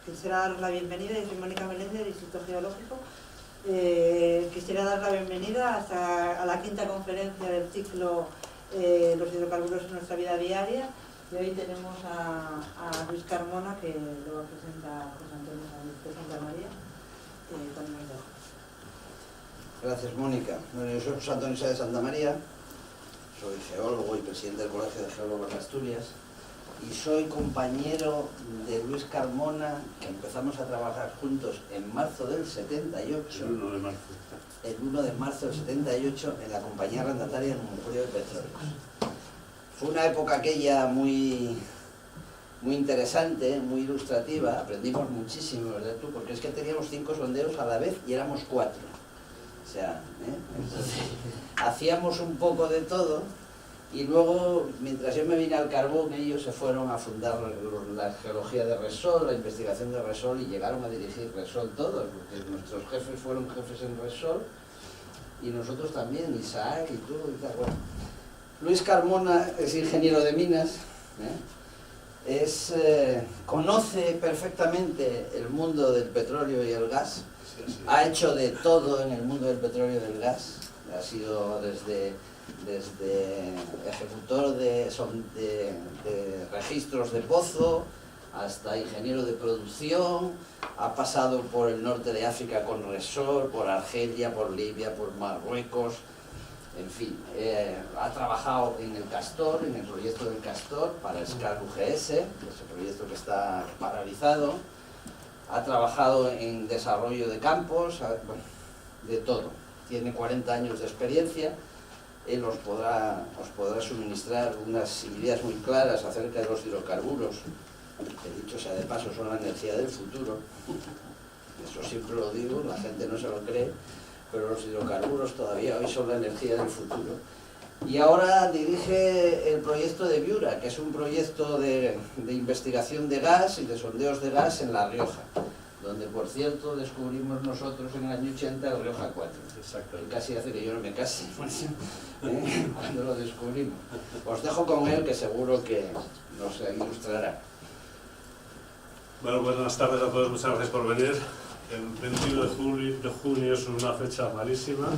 Quisiera dar la bienvenida, yo soy Mónica Meléndez del Instituto Geológico. Quisiera dar la bienvenida a la quinta conferencia del ciclo Los hidrocarburos en nuestra vida diaria. Y hoy tenemos a Luis Carmona, que lo presenta José Antonio de Santa María. Gracias, Mónica. Bueno, yo soy José Antonio de Santa María, soy geólogo y presidente del Colegio de Geólogos de Asturias, y soy compañero de Luis Carmona, que empezamos a trabajar juntos en marzo del 78. El 1 de marzo. El 1 de marzo del 78 en la compañía arrendataria del Monopolio de Petróleos. Fue una época aquella muy interesante, muy ilustrativa, aprendimos muchísimo, ¿verdad tú? Porque es que teníamos 5 sondeos a la vez y éramos 4. O sea, entonces, hacíamos un poco de todo y luego, mientras yo me vine al carbón, ellos se fueron a fundar la geología de Repsol, la investigación de Repsol, y llegaron a dirigir Repsol todos, porque nuestros jefes fueron jefes en Repsol y nosotros también, Isaac y tú y tal. Bueno, Luis Carmona es ingeniero de minas, conoce perfectamente el mundo del petróleo y el gas, ha hecho de todo en el mundo del petróleo y del gas, ha sido desde ejecutor de registros de pozo hasta ingeniero de producción, ha pasado por el norte de África con Repsol, por Argelia, por Libia, por Marruecos. En fin, ha trabajado en el Castor, en el proyecto del Castor para Scar UGS, ese proyecto que está paralizado. Ha trabajado en desarrollo de campos, bueno, de todo. Tiene 40 años de experiencia. Él os podrá suministrar unas ideas muy claras acerca de los hidrocarburos, que dicho sea de paso son la energía del futuro. Eso siempre lo digo, la gente no se lo cree, pero los hidrocarburos todavía hoy son la energía del futuro. Y ahora dirige el proyecto de Viura, que es un proyecto de investigación de gas y de sondeos de gas en La Rioja, donde, por cierto, descubrimos nosotros en el año 80 el Rioja 4. Exacto. Y casi hace que yo no me case, cuando lo descubrimos. Os dejo con él, que seguro que nos ilustrará. Bueno, buenas tardes a todos, muchas gracias por venir. El 21 de junio es una fecha malísima.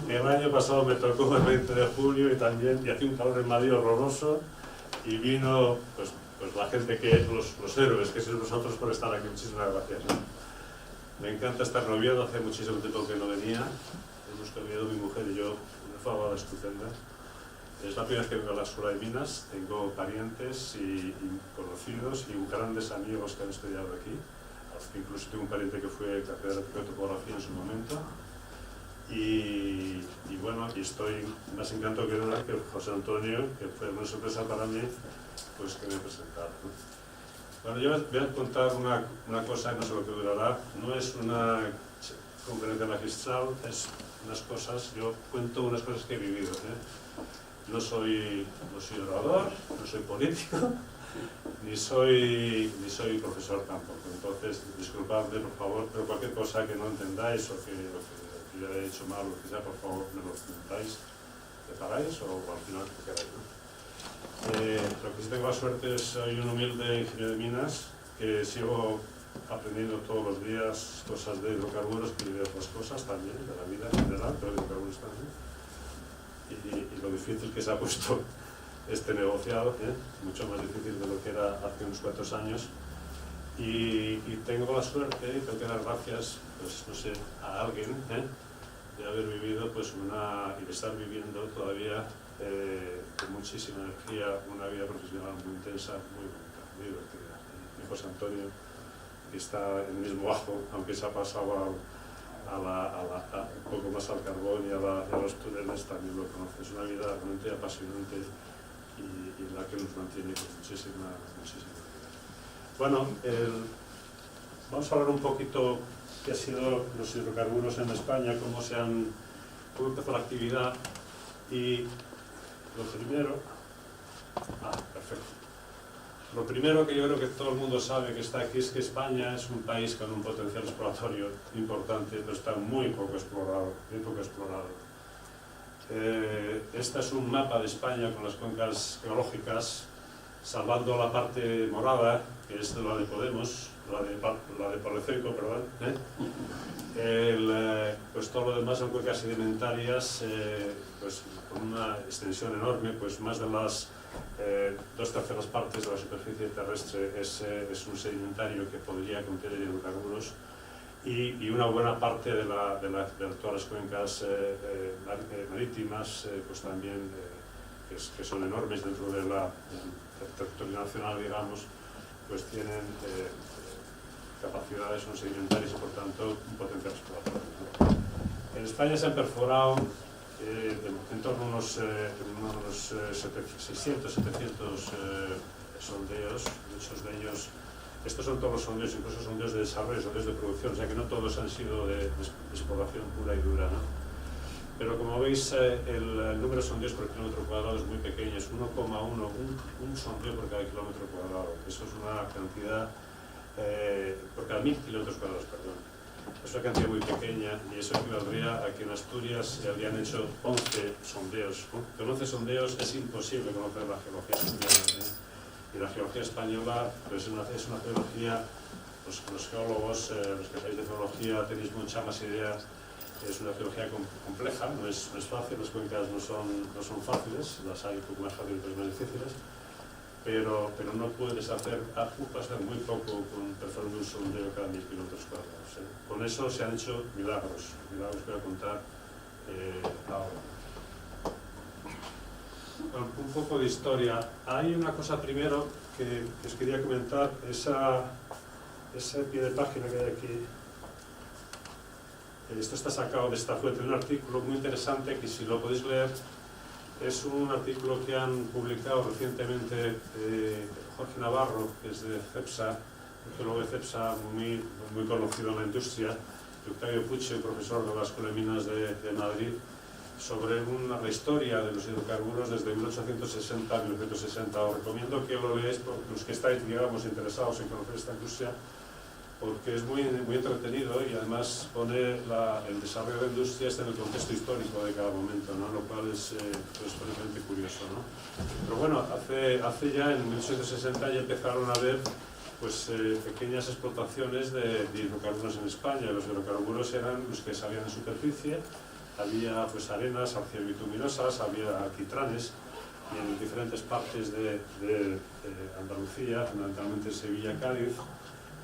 El año pasado me tocó el 20 de junio y hacía un calor en Madrid horroroso, y vino pues la gente, los héroes, que sois vosotros, por estar aquí. Muchísimas gracias. Me encanta estar en Oviedo, hace muchísimo tiempo que no venía. Hemos comido mi mujer y yo una fabada estupenda. Es la primera vez que vengo a la Escuela de Minas, tengo parientes y conocidos y grandes amigos que han estudiado aquí. Incluso tengo un pariente que fue catedrático de topografía en su momento. Y bueno, aquí estoy más encantado que José Antonio, que fue una sorpresa para mí, pues que me he presentado, ¿no? Bueno, yo voy a contar una cosa, no sé lo que durará, no es una conferencia magistral, es unas cosas, yo cuento unas cosas que he vivido, No soy orador, no soy político, ni soy profesor tampoco. Entonces, disculpadme, por favor, pero cualquier cosa que no entendáis o que yo haya hecho mal o lo que sea, por favor, me lo preguntáis, ¿te paráis o al final te quedáis, ¿no? Lo que sí tengo la suerte es soy un humilde ingeniero de minas que sigo aprendiendo todos los días cosas de hidrocarburos y de otras cosas también, de la vida en general, pero de hidrocarburos también. Y lo difícil que se ha puesto este negociado, mucho más difícil de lo que era hace unos cuantos años. Y tengo la suerte, y tengo que dar gracias, pues no sé, a alguien, de haber vivido y de estar viviendo todavía con muchísima energía una vida profesional muy intensa, muy bonita, muy divertida. Mi José Antonio, que está en el mismo bajo, aunque se ha pasado un poco más al carbón y a los túneles, también lo conoce. Es una vida realmente apasionante y la que nos mantiene con muchísima vida. Bueno, vamos a hablar un poquito qué ha sido los hidrocarburos en España, cómo empezó la actividad. Y lo primero, perfecto. Lo primero que yo creo que todo el mundo sabe que está aquí es que España es un país con un potencial exploratorio importante, pero está muy poco explorado. Este es un mapa de España con las cuencas geológicas salvando la parte morada, que es la de Podemos, la de Palezoico, perdón, pues todo lo demás son cuencas sedimentarias pues con una extensión enorme, pues más de las 2/3 partes de la superficie terrestre es un sedimentario que podría contener hidrocarburos, y una buena parte de todas las cuencas marítimas pues también que son enormes dentro del territorio nacional, digamos, pues tienen capacidades, son sedimentarias y por tanto un potencial exploratorio. En España se han perforado en torno a unos 600, 700 sondeos. Muchos de ellos, estos son todos los sondeos, incluso sondeos de desarrollo, sondeos de producción, o sea que no todos han sido de exploración pura y dura, ¿no? Pero como veis, el número de sondeos por kilómetro cuadrado es muy pequeño, es 1,1, un sondeo por cada kilómetro cuadrado. Eso es una cantidad, por cada 1000 kilómetros cuadrados, perdón. Es una cantidad muy pequeña, y eso equivaldría a que en Asturias se habrían hecho 11 sondeos. Con 11 sondeos es imposible conocer la geología española, ¿eh? Y la geología española pues es una geología, pues, los geólogos, los que sabéis de geología tenéis mucha más idea. Es una geología compleja, no es fácil, las cuencas no son fáciles, las hay un poco más fáciles, otras más difíciles, pero no puedes hacer muy poco con perforando un sondeo cada 1000 kilómetros cuadrados, ¿eh? Con eso se han hecho milagros que voy a contar ahora. Bueno, un poco de historia. Hay una cosa primero que os quería comentar, ese pie de página que hay aquí. Esto está sacado de esta fuente de un artículo muy interesante que, si lo podéis leer, es un artículo que han publicado recientemente Jorge Navarro, que es de CEPSA, un geólogo de CEPSA muy conocido en la industria, y Octavio Puche, profesor de la Escuela de Minas de Madrid, sobre la historia de los hidrocarburos desde 1860 a 1960. Os recomiendo que lo leáis, por los que estáis, digamos, interesados en conocer esta industria, porque es muy entretenido, y además pone el desarrollo de la industria en el contexto histórico de cada momento, ¿no? Lo cual es especialmente curioso, ¿no? Pero bueno, hace ya en 1860 ya empezaron a haber pues, pequeñas explotaciones de hidrocarburos en España. Los hidrocarburos eran los que salían en superficie, había pues arenas arcillo-bituminosas, había alquitranes, y en diferentes partes de Andalucía, fundamentalmente Sevilla, Cádiz,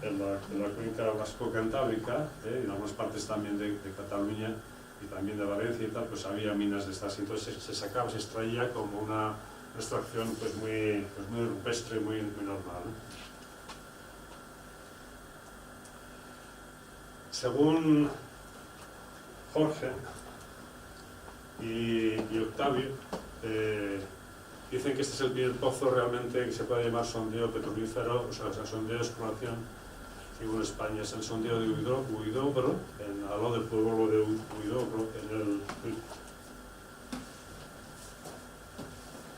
en la cuenca vasco-cantábrica, en algunas partes también de Cataluña y también de Valencia y tal, pues había minas de estas. Entonces se extraía como una extracción pues muy rupestre, muy normal, ¿no? Según Jorge y Octavio, dicen que este es el primer pozo realmente que se puede llamar sondeo petrolífero, o sea sondeo de exploración, según España. Es el sondeo de Huidobro, al lado del pueblo de Huidobro,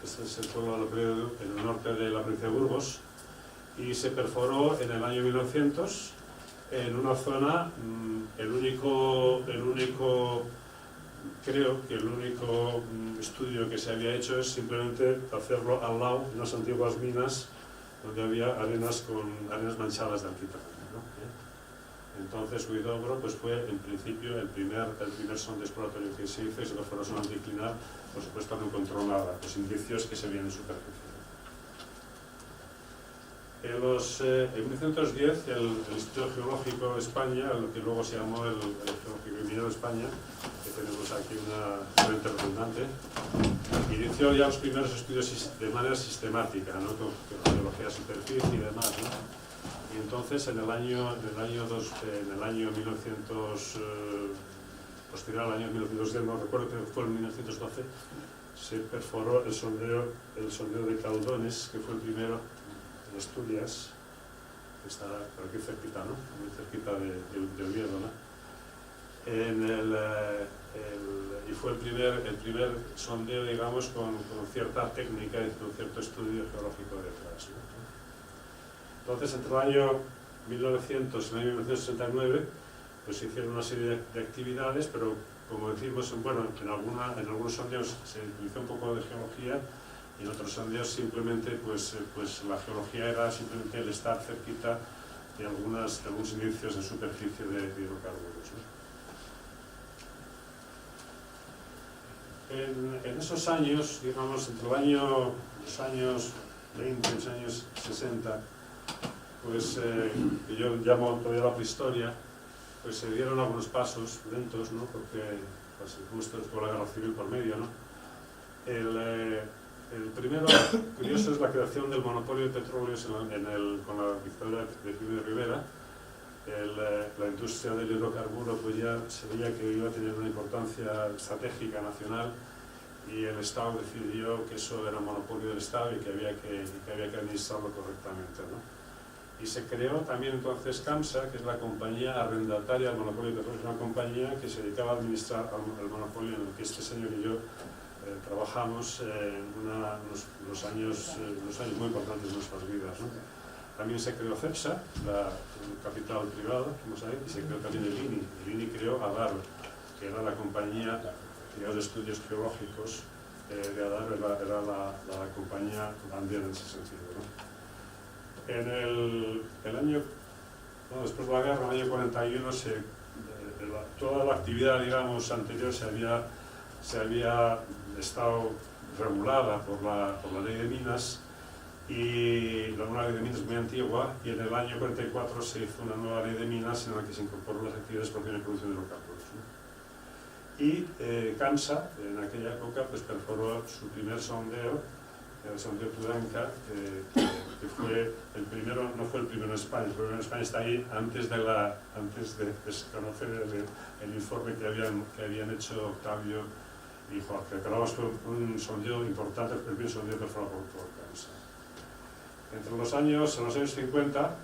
este es el pueblo en el norte de la provincia de Burgos, y se perforó en el año 1900 en una zona, creo que el único estudio que se había hecho es simplemente hacerlo al lado de unas antiguas minas donde había arenas manchadas de alquitrán, ¿no? Entonces Huidobro pues fue en principio el primer sonde exploratorio que se hizo, y se perforó zona anticlinal. Por supuesto no encontró nada, los indicios que se veían en superficie. En 1910 el Instituto Geológico de España, lo que luego se llamó el Geológico y Minero de España, que tenemos aquí una fuente redundante, inició ya los primeros estudios de manera sistemática, ¿no? Con geología de superficie y demás, ¿no? Y entonces en el año 1900, posterior al año 1910, no recuerdo, creo que fue en 1912, se perforó el sondeo de Caldones, que fue el primero en Asturias, que está por aquí cerquita, ¿no? Muy cerquita de Oviedo, ¿no? Y fue el primer sondeo, digamos, con cierta técnica y con cierto estudio geológico detrás, ¿no? Entonces, entre el año 1900 y el año 1969, pues se hicieron una serie de actividades, pero como decimos, bueno, en algunos sondeos se utilizó un poco de geología, y en otros sondeos simplemente pues la geología era simplemente el estar cerquita de algunos indicios de superficie de hidrocarburos, ¿no? En esos años, digamos, entre los años 20 y los años 60, pues que yo llamo todavía la prehistoria, pues se dieron algunos pasos lentos, ¿no? Porque pues, justo estuvo la guerra civil por medio, ¿no? El primero curioso es la creación del monopolio de petróleos con la victoria de Primo de Rivera. La industria del hidrocarburo pues ya se veía que iba a tener una importancia estratégica nacional, y el Estado decidió que eso era monopolio del Estado y que había que administrarlo correctamente, ¿no? Y se creó también entonces CAMSA, que es la compañía arrendataria del monopolio de petróleos, una compañía que se dedicaba a administrar el monopolio en el que este señor y yo trabajamos unos años muy importantes de nuestras vidas, ¿no? También se creó CEPSA, el capital privado, vamos a ver, y se creó también el INI. El INI creó ADAR, que era la compañía de estudios geológicos de ADAR, era la compañía bandera en ese sentido, ¿no? En el año, después de la guerra, en el año 41, toda la actividad, digamos, anterior se había estado regulada por la ley de minas, y una ley de minas muy antigua, y en el año 44 se hizo una nueva ley de minas en la que se incorporó las actividades por la producción de hidrocarburos, ¿no? Y CAMSA, en aquella época, pues perforó su primer sondeo, el sondeo Tudanca, que fue el primero, no fue el primero en España. El primero en España está ahí antes de conocer el informe que habían hecho Octavio y Jorge. Pero fue un sondeo importante, el primer sondeo perforado por CAMSA. En los años 50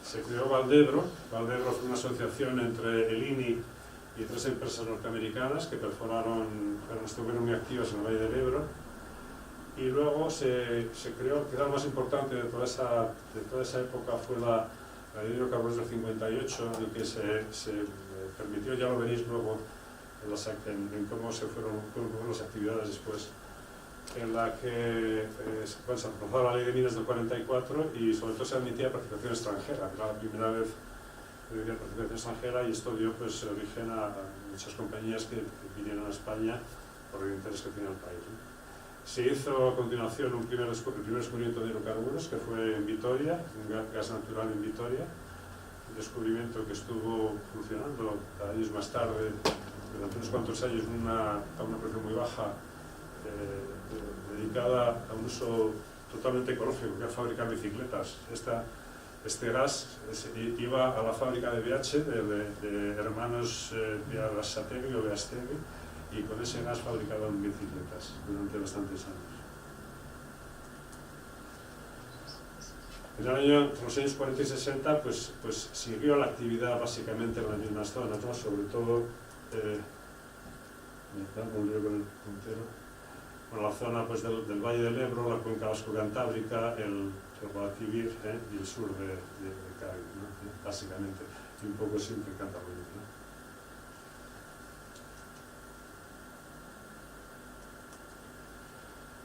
se creó Valdebro. Valdebro fue una asociación entre el INI y 3 empresas norteamericanas que estuvieron muy activas en el Valle del Ebro. Y luego se creó, quizá lo más importante de toda esa época fue la ley de hidrocarburos del 58, en el que se permitió, ya lo veréis luego en cómo fueron las actividades después, en la que se aprobó la ley de minas del 44, y sobre todo se admitía participación extranjera, que era la primera vez que había participación extranjera, y esto dio pues origen a muchas compañías que vinieron a España por el interés que tenía el país, ¿no? Se hizo a continuación el primer descubrimiento de hidrocarburos, que fue en Vitoria, un gas natural en Vitoria, un descubrimiento que estuvo funcionando años más tarde, durante unos cuantos años, a una presión muy baja, dedicada a un uso totalmente ecológico, que era fabricar bicicletas. Este gas iba a la fábrica de BH, de hermanos Arrasateri o Beastegui, y con ese gas fabricaban bicicletas durante bastantes años. En los años 40 y 60 pues siguió la actividad básicamente en las mismas zonas, ¿no? Sobre todo la zona pues, del Valle del Ebro, la cuenca vasco-cantábrica, el Guadalquivir y el sur de Cádiz, ¿no? Básicamente, y un poco siempre Cantabria, ¿no?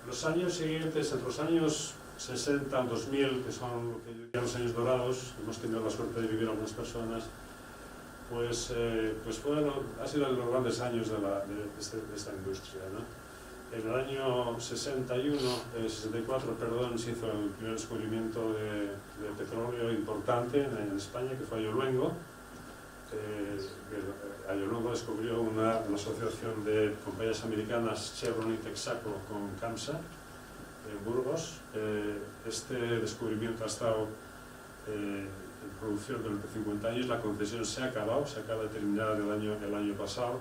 Los años siguientes, entre los años 60 al 2000, que son lo que yo diría los años dorados, hemos tenido la suerte de vivir algunas personas, pues ha sido los grandes años de esta industria, ¿no? En el año 64, se hizo el primer descubrimiento de petróleo importante en España, que fue Ayoluengo. Ayoluengo descubrió una asociación de compañías americanas, Chevron y Texaco, con CAMSA, en Burgos. Este descubrimiento ha estado en producción durante 50 años, la concesión se acaba de terminar el año pasado,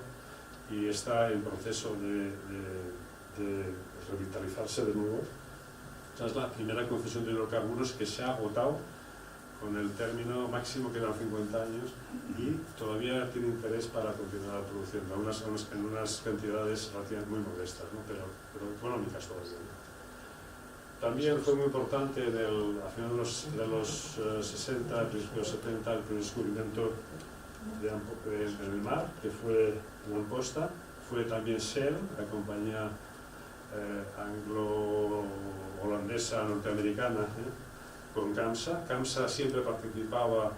y está en proceso de revitalizarse de nuevo. Esta es la primera concesión de hidrocarburos que se ha agotado con el término máximo, que eran 50 años, y todavía tiene interés para continuar produciendo, en unas cantidades relativamente muy modestas, ¿no? pero económicas todavía, ¿no? También fue muy importante a finales de los 60, principios de los 70, el descubrimiento en el mar, que fue en Amposta. Fue también Shell, la compañía anglo-holandesa norteamericana, con CAMSA. CAMSA siempre participaba,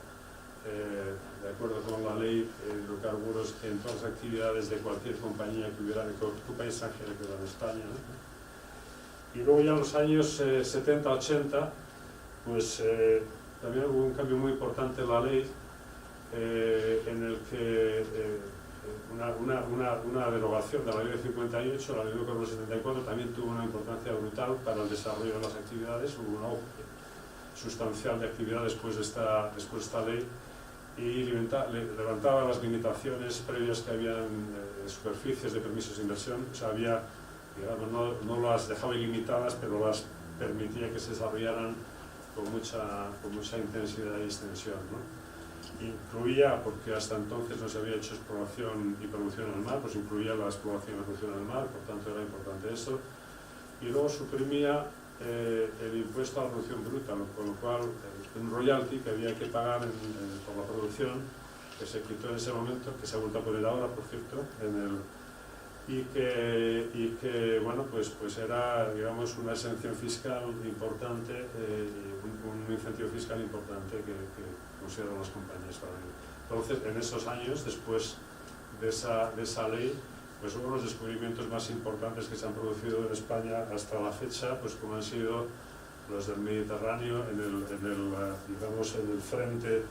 de acuerdo con la ley de hidrocarburos, en todas las actividades de cualquier compañía que hubiera, de compañía extranjera que hubiera en España, ¿no? Y luego ya en los años 70-80, pues también hubo un cambio muy importante en la ley, en el que una derogación de la ley de 58, la ley de hidrocarburos 74, también tuvo una importancia brutal para el desarrollo de las actividades. Hubo un auge sustancial de actividad después de esta ley, y levantaba las limitaciones previas que habían superficies de permisos de inversión. O sea, había, digamos, no las dejaba ilimitadas, pero las permitía que se desarrollaran con mucha intensidad y extensión, ¿no? Incluía, porque hasta entonces no se había hecho exploración y producción en el mar, pues incluía la exploración y la producción en el mar, por tanto era importante eso. Y luego suprimía el impuesto a la producción bruta, con lo cual un royalty que había que pagar por la producción, que se quitó en ese momento, que se ha vuelto a poner ahora, por cierto, y que bueno, pues era, digamos, una exención fiscal importante, un incentivo fiscal importante que consideran las compañías para ello. Entonces, en esos años, después de esa ley, pues uno de los descubrimientos más importantes que se han producido en España hasta la fecha, pues como han sido los del Mediterráneo, digamos, en el frente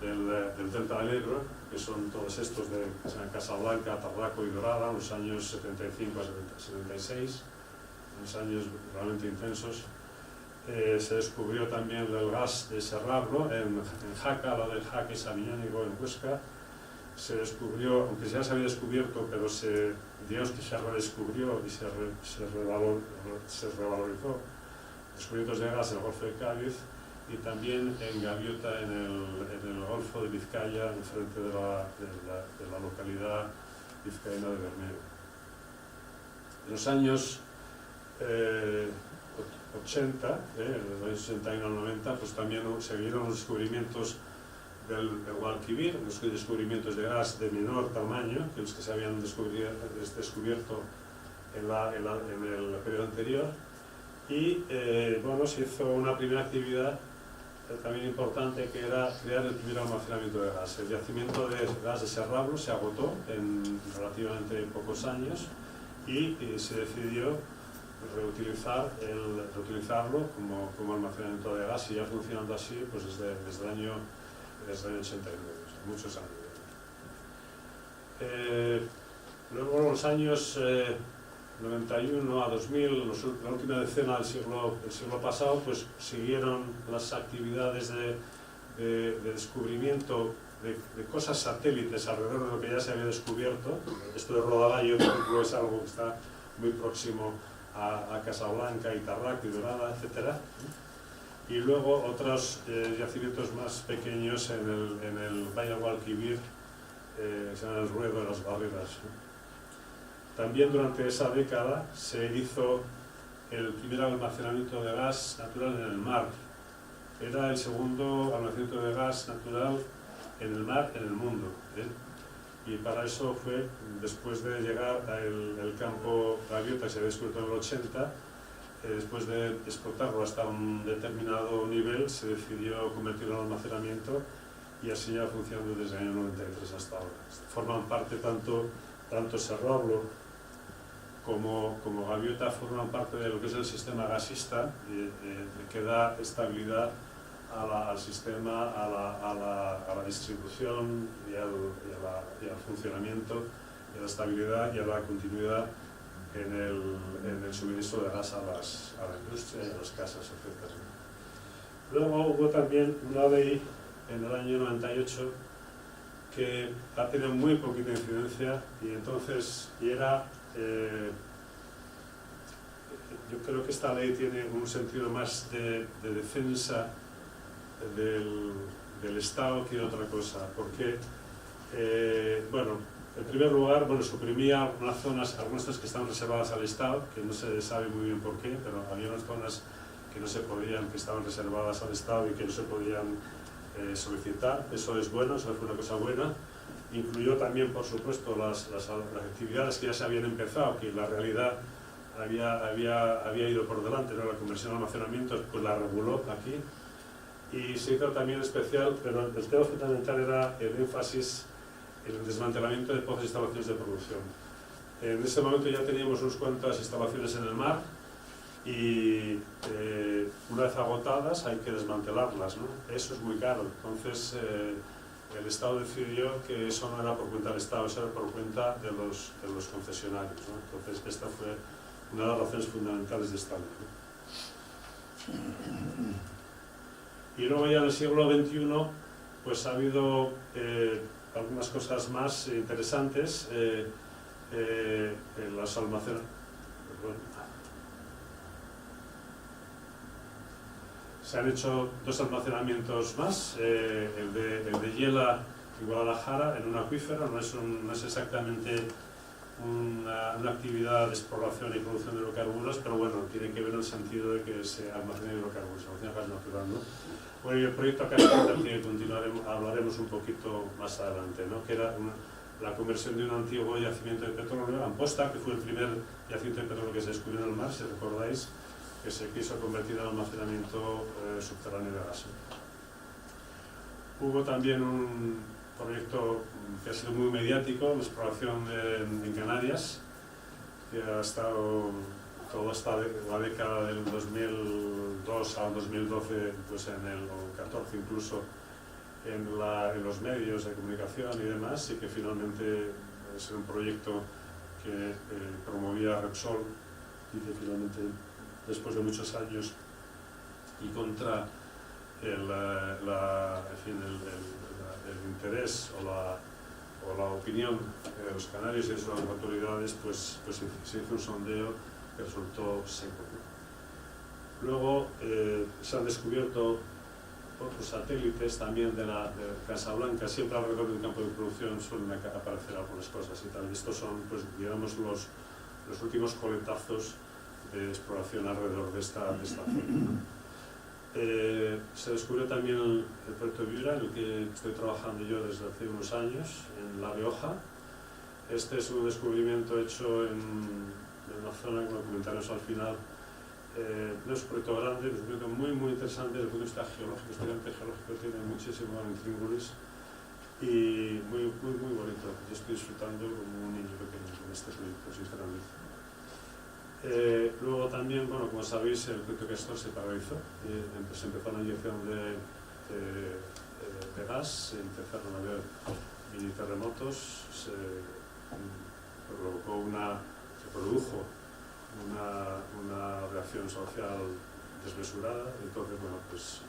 del Delta del Ebro, que son todos estos que se llaman Casablanca, Tarraco y Dorada, en los años 75 a 76, unos años realmente intensos. Se descubrió también el gas de Serrablo en Jaca, la del Jaca y Sabiñánigo en Huesca. Se descubrió, aunque ya se había descubierto, pero digamos que se redescubrió y se revalorizó, descubrimientos de gas en el Golfo de Cádiz, y también en Gaviota, en el Golfo de Vizcaya, enfrente de la localidad vizcaína de Bermeo. En los años 80, en los años 61 al 90, pues también se vieron los descubrimientos del Guadalquivir, los descubrimientos de gas de menor tamaño que los que se habían descubierto en el periodo anterior, y bueno, se hizo una primera actividad también importante, que era crear el primer almacenamiento de gas. El yacimiento de gas de Serrablo se agotó en relativamente pocos años, y se decidió reutilizarlo como almacenamiento de gas, y ya funcionando así pues desde el año 89, o sea, muchos años. Luego, en los años 91 a 2000, la última decena del siglo pasado, pues siguieron las actividades de descubrimiento de cosas satélites alrededor de lo que ya se había descubierto. Esto de Rodaballo, por ejemplo, es algo que está muy próximo a Casablanca y Tarraco y Dorada, etc. Y luego otros yacimientos más pequeños en el Valle del Guadalquivir, se llama el Ruedo de las Barreras. También durante esa década se hizo el primer almacenamiento de gas natural en el mar. Era el segundo almacenamiento de gas natural en el mar en el mundo, y para eso fue, después de llegar al campo Gaviota, que se había descubierto en el 80, después de explotarlo hasta un determinado nivel, se decidió convertirlo en almacenamiento, y así ya funcionando desde el año 93 hasta ahora. Forman parte tanto Serrablo como Gaviota, forman parte de lo que es el sistema gasista, que da estabilidad al sistema, a la distribución y al funcionamiento, y a la estabilidad y a la continuidad en el suministro de gas a la industria y a las casas, etc. Luego hubo también una ley en el año 98 que ha tenido muy poquita incidencia, yo creo que esta ley tiene un sentido más de defensa del Estado que otra cosa, porque, bueno, en primer lugar, suprimía algunas zonas que están reservadas al Estado, que no se sabe muy bien por qué, pero había unas zonas que estaban reservadas al Estado y que no se podían solicitar. Eso es bueno, eso fue una cosa buena. Incluyó también, por supuesto, las actividades que ya se habían empezado, que en la realidad había ido por delante, ¿no? La conversión a almacenamiento, pues la reguló aquí, y se hizo también especial, pero el tema fundamental era el énfasis en el desmantelamiento de pozos e instalaciones de producción. En ese momento ya teníamos unas cuantas instalaciones en el mar, y una vez agotadas hay que desmantelarlas, ¿no? Eso es muy caro. Entonces el Estado decidió que eso no era por cuenta del Estado, eso era por cuenta de los concesionarios, ¿no? Entonces esta fue una de las razones fundamentales de esta ley, ¿no? Y luego ya en el siglo XXI pues ha habido algunas cosas más interesantes. En las almacenaciones, se han hecho 2 almacenamientos más, el de Yela y Guadalajara, en un acuífero. No es exactamente una actividad de exploración y producción de hidrocarburos, pero bueno, tiene que ver en el sentido de que se almacena hidrocarburos, se almacena gas natural, ¿no? Bueno, y el proyecto Cascada, que hablaremos un poquito más adelante, ¿no? Que era la conversión de un antiguo yacimiento de petróleo, Amposta, que fue el primer yacimiento de petróleo que se descubrió en el mar, si recordáis, que se quiso convertir en almacenamiento subterráneo de gas. Hubo también un proyecto que ha sido muy mediático, la exploración en Canarias, que ha estado toda la década del 2002 al 2012, pues en el 14 incluso, en los medios de comunicación y demás, y que finalmente es un proyecto que promovía Repsol, y que finalmente, después de muchos años y contra el interés o la opinión de los canarios y de sus autoridades, pues se hizo un sondeo que resultó seco. Luego se han descubierto otros satélites también de Casablanca. Siempre alrededor del campo de producción suelen aparecer algunas cosas y tal. Estos son, pues, digamos, los últimos coletazos de exploración alrededor de esta zona. Se descubrió también el proyecto Viura, en el que estoy trabajando yo desde hace unos años, en La Rioja. Este es un descubrimiento hecho en una zona, como comentaremos al final. No es un proyecto grande, es un proyecto muy interesante desde el punto de vista geológico. Estudiante geológico tiene muchísimo intríngulis y muy bonito. Yo estoy disfrutando como un niño pequeño con este proyecto, sinceramente. Luego también, bueno, como sabéis, el proyecto Castor se paralizó. Se empezó la inyección de gas, se empezaron a haber mini terremotos, se produjo una reacción social desmesurada, y entonces, bueno, pues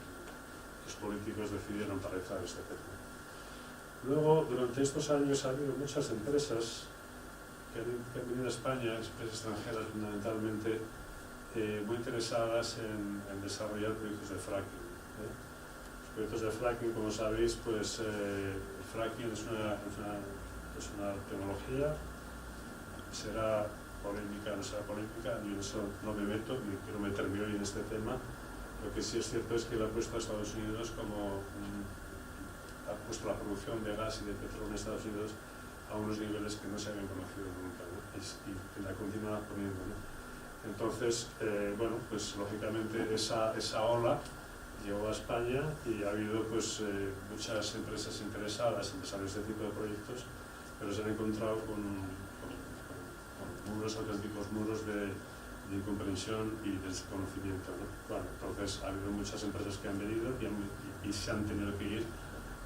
los políticos decidieron paralizar este tema. Luego, durante estos años ha habido muchas empresas que han venido a España, empresas extranjeras fundamentalmente, muy interesadas en desarrollar proyectos de fracking. Los proyectos de fracking, como sabéis, pues el fracking es una tecnología, será polémica, no será polémica, ni en eso no me meto, ni quiero meterme hoy en este tema. Lo que sí es cierto es que le ha puesto a Estados Unidos ha puesto la producción de gas y de petróleo en Estados Unidos a unos niveles que no se habían conocido nunca, ¿no? Y la continúa poniendo, ¿no? Entonces, bueno, pues lógicamente esa ola llegó a España y ha habido pues muchas empresas interesadas en desarrollar este tipo de proyectos, pero se han encontrado con muros, auténticos muros de incomprensión y desconocimiento, ¿no? Bueno, entonces ha habido muchas empresas que han venido y se han tenido que ir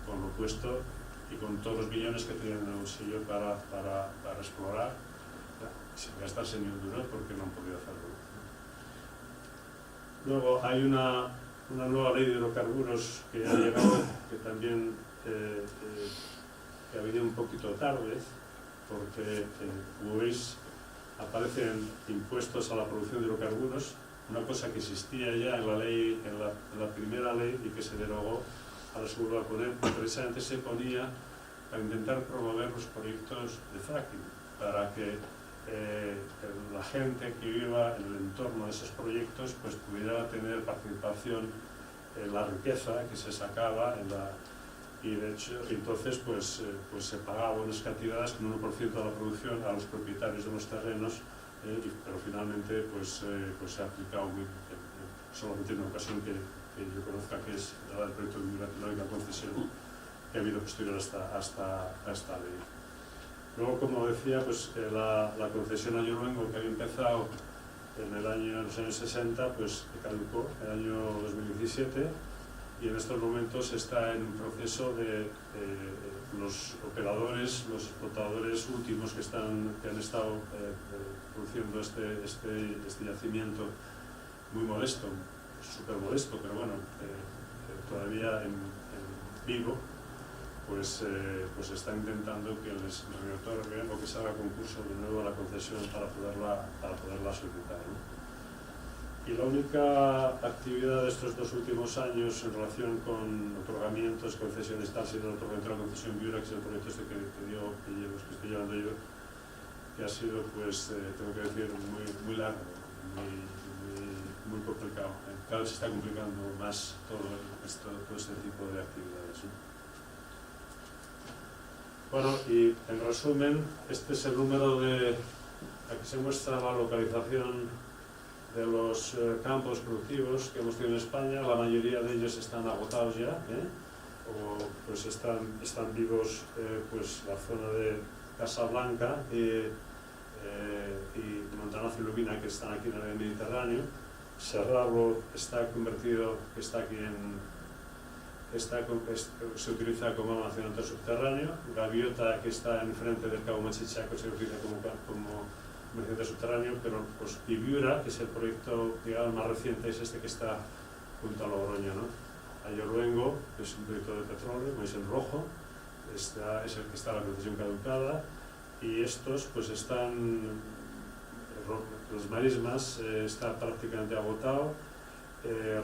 con lo puesto y con todos los millones que tenían en el bolsillo para explorar, sin gastarse ni un duro, porque no han podido hacerlo. Luego hay una nueva ley de hidrocarburos que ha llegado, que también que ha venido un poquito tarde, porque como veis aparecen impuestos a la producción de hidrocarburos, una cosa que existía ya en la primera ley y que se derogó. Ahora se vuelve a poner, precisamente se ponía para intentar promover los proyectos de fracking, para que la gente que viva en el entorno de esos proyectos pues pudiera tener participación en la riqueza que se sacaba y de hecho entonces pues se pagaba unas cantidades con 1% de la producción a los propietarios de los terrenos pero finalmente pues se ha aplicado solamente en una ocasión que yo conozca, que es la del proyecto de la única concesión que ha habido posterior a esta ley. Luego, como decía, pues la concesión a Llorluengo, que había empezado en los años 60, pues caducó en el año 2017, y en estos momentos está en un proceso de los operadores, los explotadores últimos que han estado produciendo este yacimiento muy modesto, súper modesto, pero bueno, todavía en vivo, pues está intentando que les reotorguen o que se haga concurso de nuevo a la concesión para poderla solicitar, ¿no? Y la única actividad de estos 2 últimos años en relación con otorgamientos, concesiones, tal, ha sido el otorgamiento de la concesión Viura, que es el proyecto que estoy llevando yo, que ha sido, pues, tengo que decir, muy largo, muy complicado. Cada vez se está complicando más todo este tipo de actividades, ¿no? Bueno, y en resumen, este es el número aquí se muestra la localización de los campos productivos que hemos tenido en España. La mayoría de ellos están agotados ya, o pues están vivos, pues la zona de Casablanca y Montanazo y Lubina, que están aquí en el Mediterráneo. Serrablo está convertido, que está aquí se utiliza como almacenamiento subterráneo. Gaviota, que está enfrente del Cabo Machichaco, se utiliza como almacenamiento subterráneo, pero pues, y Viura, que es el proyecto, digamos, más reciente, es este que está junto a Logroño, ¿no? A Llorluengo, que es un proyecto de petróleo, como es el rojo, es el que está la concesión caducada, y estos pues están, los marismas está prácticamente agotado,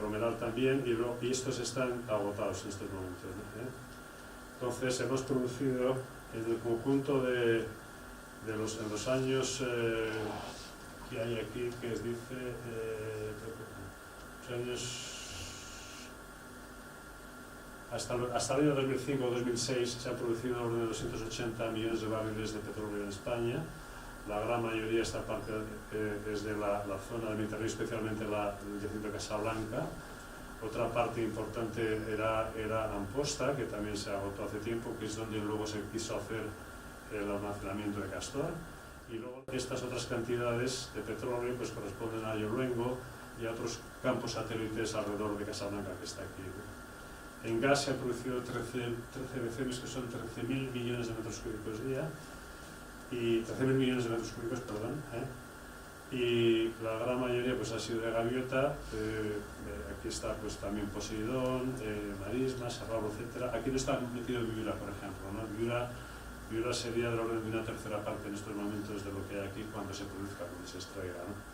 Romeral también, y estos están agotados en estos momentos, ¿no? Entonces hemos producido en el conjunto en los años que hay aquí, que dice los años hasta el año 2005 o 2006 se ha producido en orden de 280 millones de barriles de petróleo en España. La gran mayoría esta parte desde la zona del Mediterráneo, especialmente el yacimiento de Casablanca. Otra parte importante era Amposta, que también se agotó hace tiempo, que es donde luego se quiso hacer el almacenamiento de Castor. Y luego estas otras cantidades de petróleo pues corresponden a Llorluengo y a otros campos satélites alrededor de Casablanca, que está aquí. En gas se ha producido 13 BCM, que son 13.000 millones de metros cúbicos día, y 13.000 millones de metros cúbicos, perdón, y la gran mayoría pues ha sido de gaviota. Aquí está pues también Poseidón, marisma, Serrablo, etc. Aquí no está metido Viura, por ejemplo, ¿no? Viura sería del orden de una tercera parte en estos momentos de lo que hay aquí cuando se produzca, cuando se extraiga, ¿no?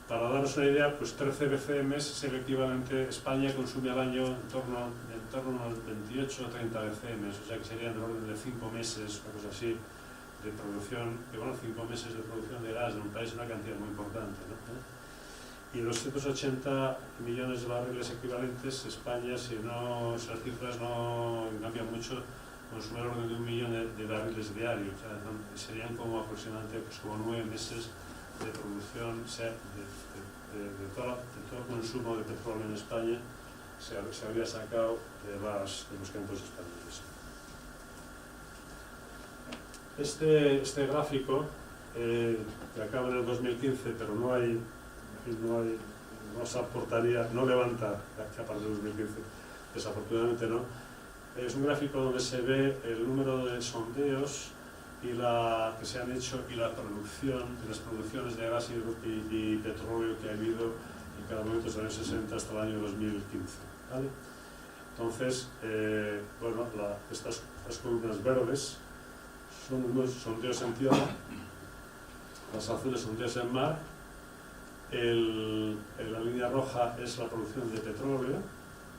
Para daros una idea, pues 13 BCM es el equivalente. España consume al año en torno a los 28 o 30 BCM, o sea que serían del orden de 5 meses, una cosa así, de producción, que bueno, 5 meses de producción de gas en un país es una cantidad muy importante, ¿no? Y los 180 millones de barriles equivalentes, España, si las cifras no cambian mucho, consume el orden de 1 millón de barriles diarios, o sea, serían como aproximadamente pues, como 9 meses de producción, o sea, de todo consumo de petróleo en España se habría sacado de los campos españoles. Este gráfico, que acaba en el 2015, pero no se aportaría, no levanta a partir del 2015, desafortunadamente no. Es un gráfico donde se ve el número de sondeos que se han hecho y las producciones de gas y petróleo que ha habido en cada momento desde los años 60 hasta el año 2015, ¿vale? Entonces, bueno, estas columnas verdes son unos sondeos en tierra, las azules sondeos en mar, la línea roja es la producción de petróleo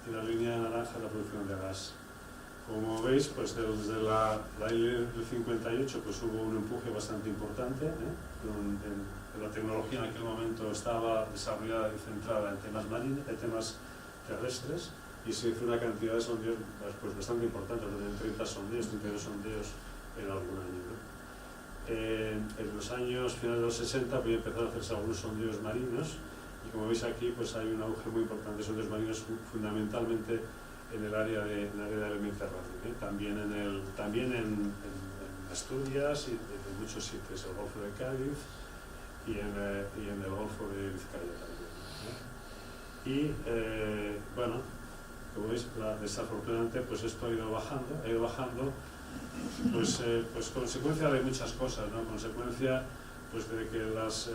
y la línea naranja la producción de gas. Como veis, pues desde la ley del 58 pues hubo un empuje bastante importante, la tecnología en aquel momento estaba desarrollada y centrada en temas marinos, en temas terrestres, y se hizo una cantidad de sondeos pues bastante importante, de 30 sondeos, 32 sondeos en algún año, ¿no? En los años finales de los 60 pues, empezaron a hacerse algunos sondeos marinos y como veis aquí pues hay un auge muy importante de sondeos marinos fundamentalmente en el área del Mediterráneo, también en Asturias y en muchos sitios, el Golfo de Cádiz y en el Golfo de Vizcaya también. Bueno, como veis, desafortunadamente pues esto ha ido bajando pues consecuencia de muchas cosas, ¿no? Consecuencia pues de que los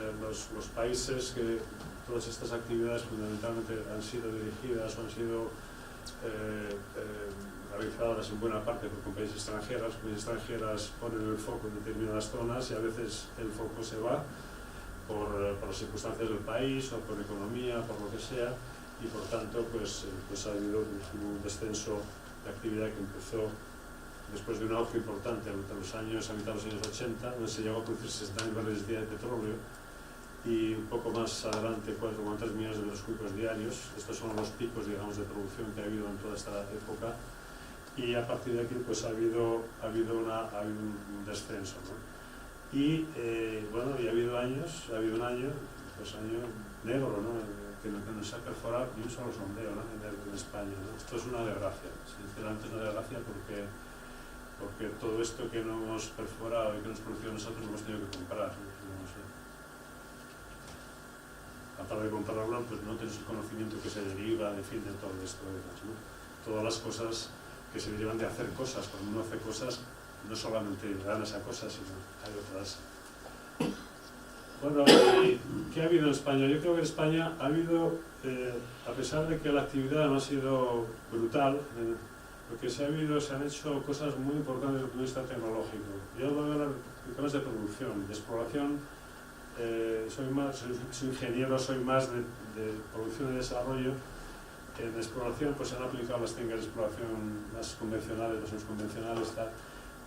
países que todas estas actividades fundamentalmente han sido dirigidas o han sido realizadas en buena parte por compañías extranjeras ponen el foco en determinadas zonas y a veces el foco se va por las circunstancias del país o por economía, por lo que sea, y por tanto pues ha habido un descenso de actividad que empezó después de un auge importante a mitad de los años 80, donde se llegó a producir 60.000 barriles de petróleo y un poco más adelante 4,3 millones de metros cúbicos diarios. Estos son los picos, digamos, de producción que ha habido en toda esta época y a partir de aquí pues ha habido un descenso, ¿no? Y bueno, y ha habido un año negro, ¿no? que no se ha perforado ni un solo sondeo, ¿no? en España, ¿no? Esto es una desgracia, sinceramente es una desgracia porque todo esto que no hemos perforado y que hemos producido nosotros lo hemos tenido que comprar, no sé. Aparte de comprarlo, pues no tenemos el conocimiento que se deriva, en fin, de todo esto, ¿no? Todas las cosas que se derivan de hacer cosas. Cuando uno hace cosas, no solamente gana esa cosa, sino hay otras. Bueno, ¿qué ha habido en España? Yo creo que en España ha habido, a pesar de que la actividad no ha sido brutal, lo que se han hecho cosas muy importantes desde el punto de vista tecnológico. Yo voy a hablar de temas de producción, de exploración. Soy ingeniero, soy más de producción y desarrollo. En exploración pues se han aplicado las técnicas de exploración más convencionales, más convencionales, tal.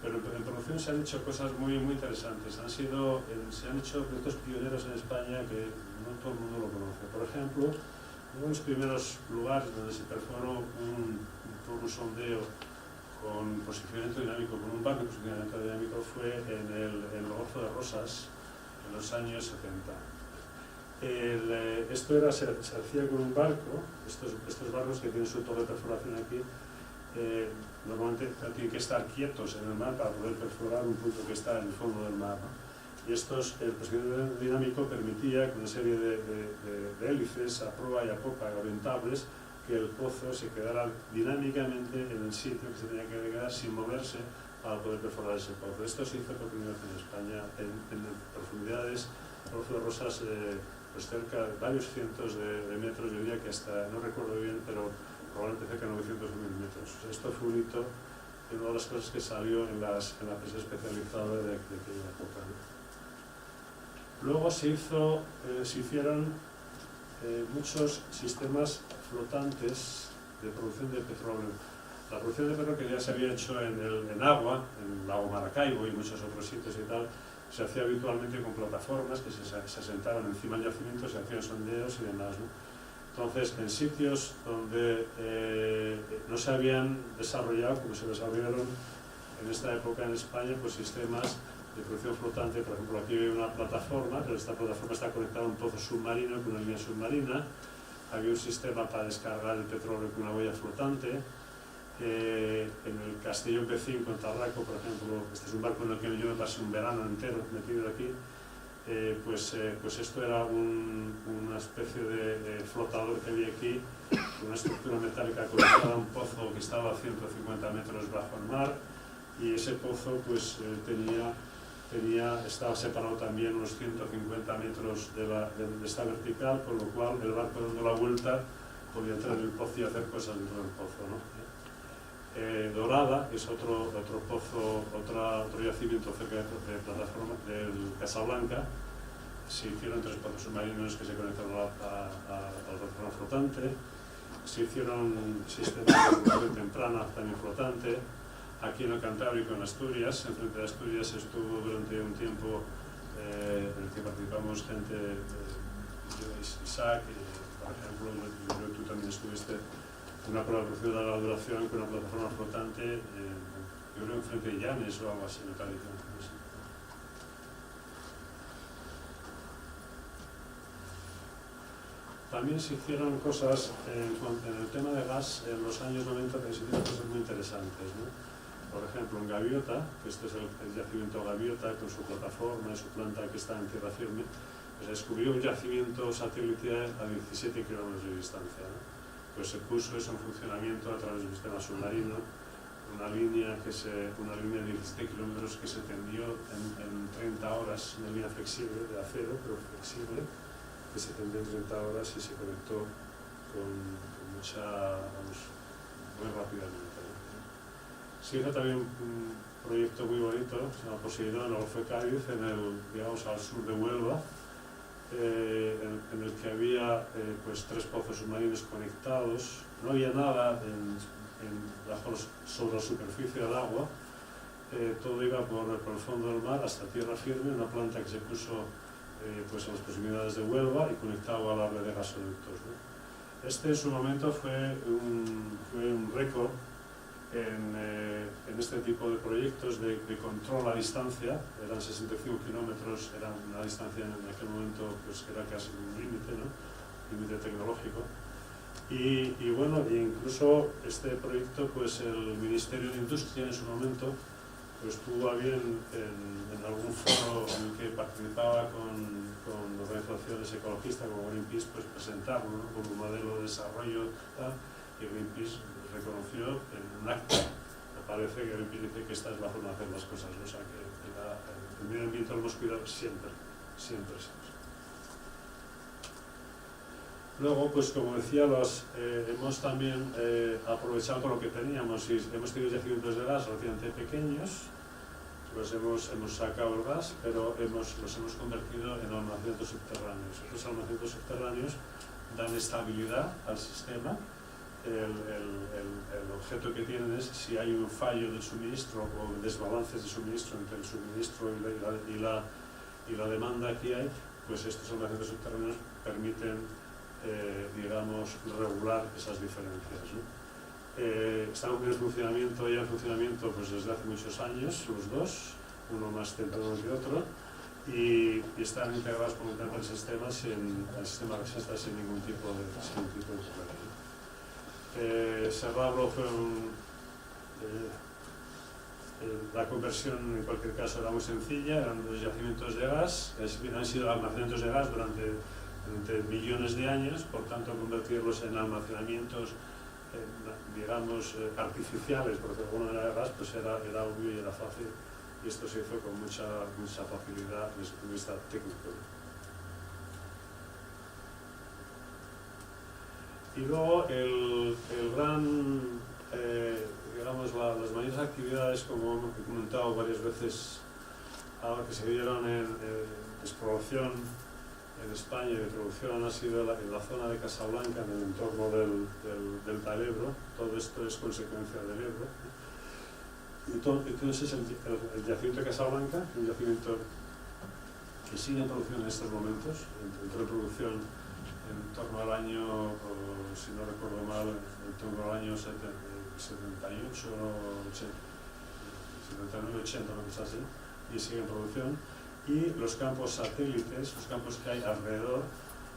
Pero en producción se han hecho cosas muy interesantes. Se han hecho proyectos pioneros en España que no todo el mundo lo conoce. Por ejemplo, uno de los primeros lugares donde se perforó un sondeo con posicionamiento dinámico, con un barco de posicionamiento dinámico, fue en el Golfo de Rosas, en los años 70. Esto se hacía con un barco, estos barcos que tienen su torre de perforación aquí, normalmente tienen que estar quietos en el mar para poder perforar un punto que está en el fondo del mar, ¿no? Y el posicionamiento dinámico permitía que una serie de hélices a proa y a popa orientables que el pozo se quedara dinámicamente en el sitio que se tenía que quedar sin moverse para poder perforar ese pozo. Esto se hizo por primera vez en España en profundidades, el Golfo de Rosas, pues cerca de varios cientos de metros, yo diría que hasta, no recuerdo bien, pero probablemente cerca de 900 o 1000 metros. Esto fue un hito y una de las cosas que salió en la prensa especializada de aquella época, ¿no? Luego se hicieron muchos sistemas flotantes de producción de petróleo. La producción de petróleo que ya se había hecho en agua, en el lago Maracaibo y muchos otros sitios y tal, se hacía habitualmente con plataformas que se asentaban encima del yacimiento, se hacían sondeos y demás, ¿no? Entonces, en sitios donde no se habían desarrollado, como se desarrollaron en esta época en España, pues sistemas de producción flotante. Por ejemplo, aquí hay una plataforma, pero esta plataforma está conectada a un pozo submarino con una línea submarina. Había un sistema para descargar el petróleo con una boya flotante. En el Castillo P5 en Tarraco, por ejemplo, este es un barco en el que yo me pasé un verano entero metido aquí. Pues esto era una especie de flotador que había aquí, una estructura metálica conectada a un pozo que estaba a 150 metros bajo el mar, y ese pozo pues estaba separado también unos 150 metros de esta vertical, con lo cual el barco dando la vuelta podía entrar en el pozo y hacer cosas dentro del pozo, ¿no? Dorada, que es otro pozo, otro yacimiento cerca de plataforma del Casablanca. Se hicieron 3 pozos submarinos que se conectaron a la plataforma flotante. Se hicieron sistemas de producción temprana también flotante. Aquí en el Cantábrico, en Asturias, en frente de Asturias, estuvo durante un tiempo en el que participamos gente de Isaac, por ejemplo, yo creo que tú también estuviste en una prueba de producción de larga duración con una plataforma flotante, yo creo en frente de Llanes o algo así, me parece. También se hicieron cosas en el tema de gas en los años 90, que se hicieron cosas muy interesantes, ¿no? Por ejemplo, en Gaviota, que este es el yacimiento Gaviota, con su plataforma y su planta que está en tierra firme, pues se descubrió un yacimiento satelital a 17 kilómetros de distancia, ¿no? Pues se puso eso en funcionamiento a través de un sistema submarino, una línea de 17 kilómetros que se tendió en 30 horas, una línea flexible, de acero, pero flexible, que se tendió en 30 horas y se conectó con mucha, vamos, muy rápidamente, ¿no? Se hizo también un proyecto muy bonito, se llama Poseidón, en el Golfo de Cádiz, digamos, al sur de Huelva, en el que había pues 3 pozos submarinos conectados. No había nada sobre la superficie del agua, todo iba por el fondo del mar hasta tierra firme, una planta que se puso pues a las proximidades de Huelva y conectaba a la red de gasoductos, ¿no? Este en su momento fue un récord en este tipo de proyectos de control a distancia. Eran 65 kilómetros, era una distancia en aquel momento pues, que era casi un límite, ¿no? Límite tecnológico. Y bueno, incluso este proyecto, pues el Ministerio de Industria en su momento pues tuvo a bien en algún foro en el que participaba con organizaciones ecologistas como Greenpeace, pues presentarlo, ¿no? Como un modelo de desarrollo, tal, y Greenpeace reconoció en un acta. Me parece que Greenpeace dice que esta es la forma de hacer las cosas, ¿no? O sea que el medio ambiente lo hemos cuidado siempre. Luego, pues como decía, hemos también aprovechado todo lo que teníamos y hemos tenido yacimientos de gas relativamente pequeños, hemos sacado el gas, pero los hemos convertido en almacenamientos subterráneos. Estos almacenamientos subterráneos dan estabilidad al sistema. El objeto que tienen es si hay un fallo del suministro o desbalances de suministro entre el suministro y la demanda que hay, pues estos almacenamientos subterráneos permiten digamos, regular esas diferencias, ¿no? Estamos en funcionamiento pues, desde hace muchos años, los dos, uno más temprano que otro, y están integrados completamente en sistemas, el sistema exista sin ningún tipo de problema. Serrablo fue la conversión en cualquier caso era muy sencilla, eran dos yacimientos de gas, han sido almacenamientos de gas durante millones de años, por tanto convertirlos en almacenamientos digamos artificiales, porque de alguna manera de gas pues era obvio y era fácil, y esto se hizo con mucha facilidad desde el punto de vista técnico. Y luego el gran digamos las mayores actividades, como he comentado varias veces ahora, que se dieron en exploración en España y de producción ha sido en la zona de Casablanca, en el entorno del delta del Ebro. Todo esto es consecuencia del Ebro. Entonces el yacimiento de Casablanca, un yacimiento que sigue en producción en estos momentos, entró en producción en torno al año, si no recuerdo mal, en torno al año 78 o 79, 80, una cosa así, y sigue en producción. Y los campos satélites, los campos que hay alrededor,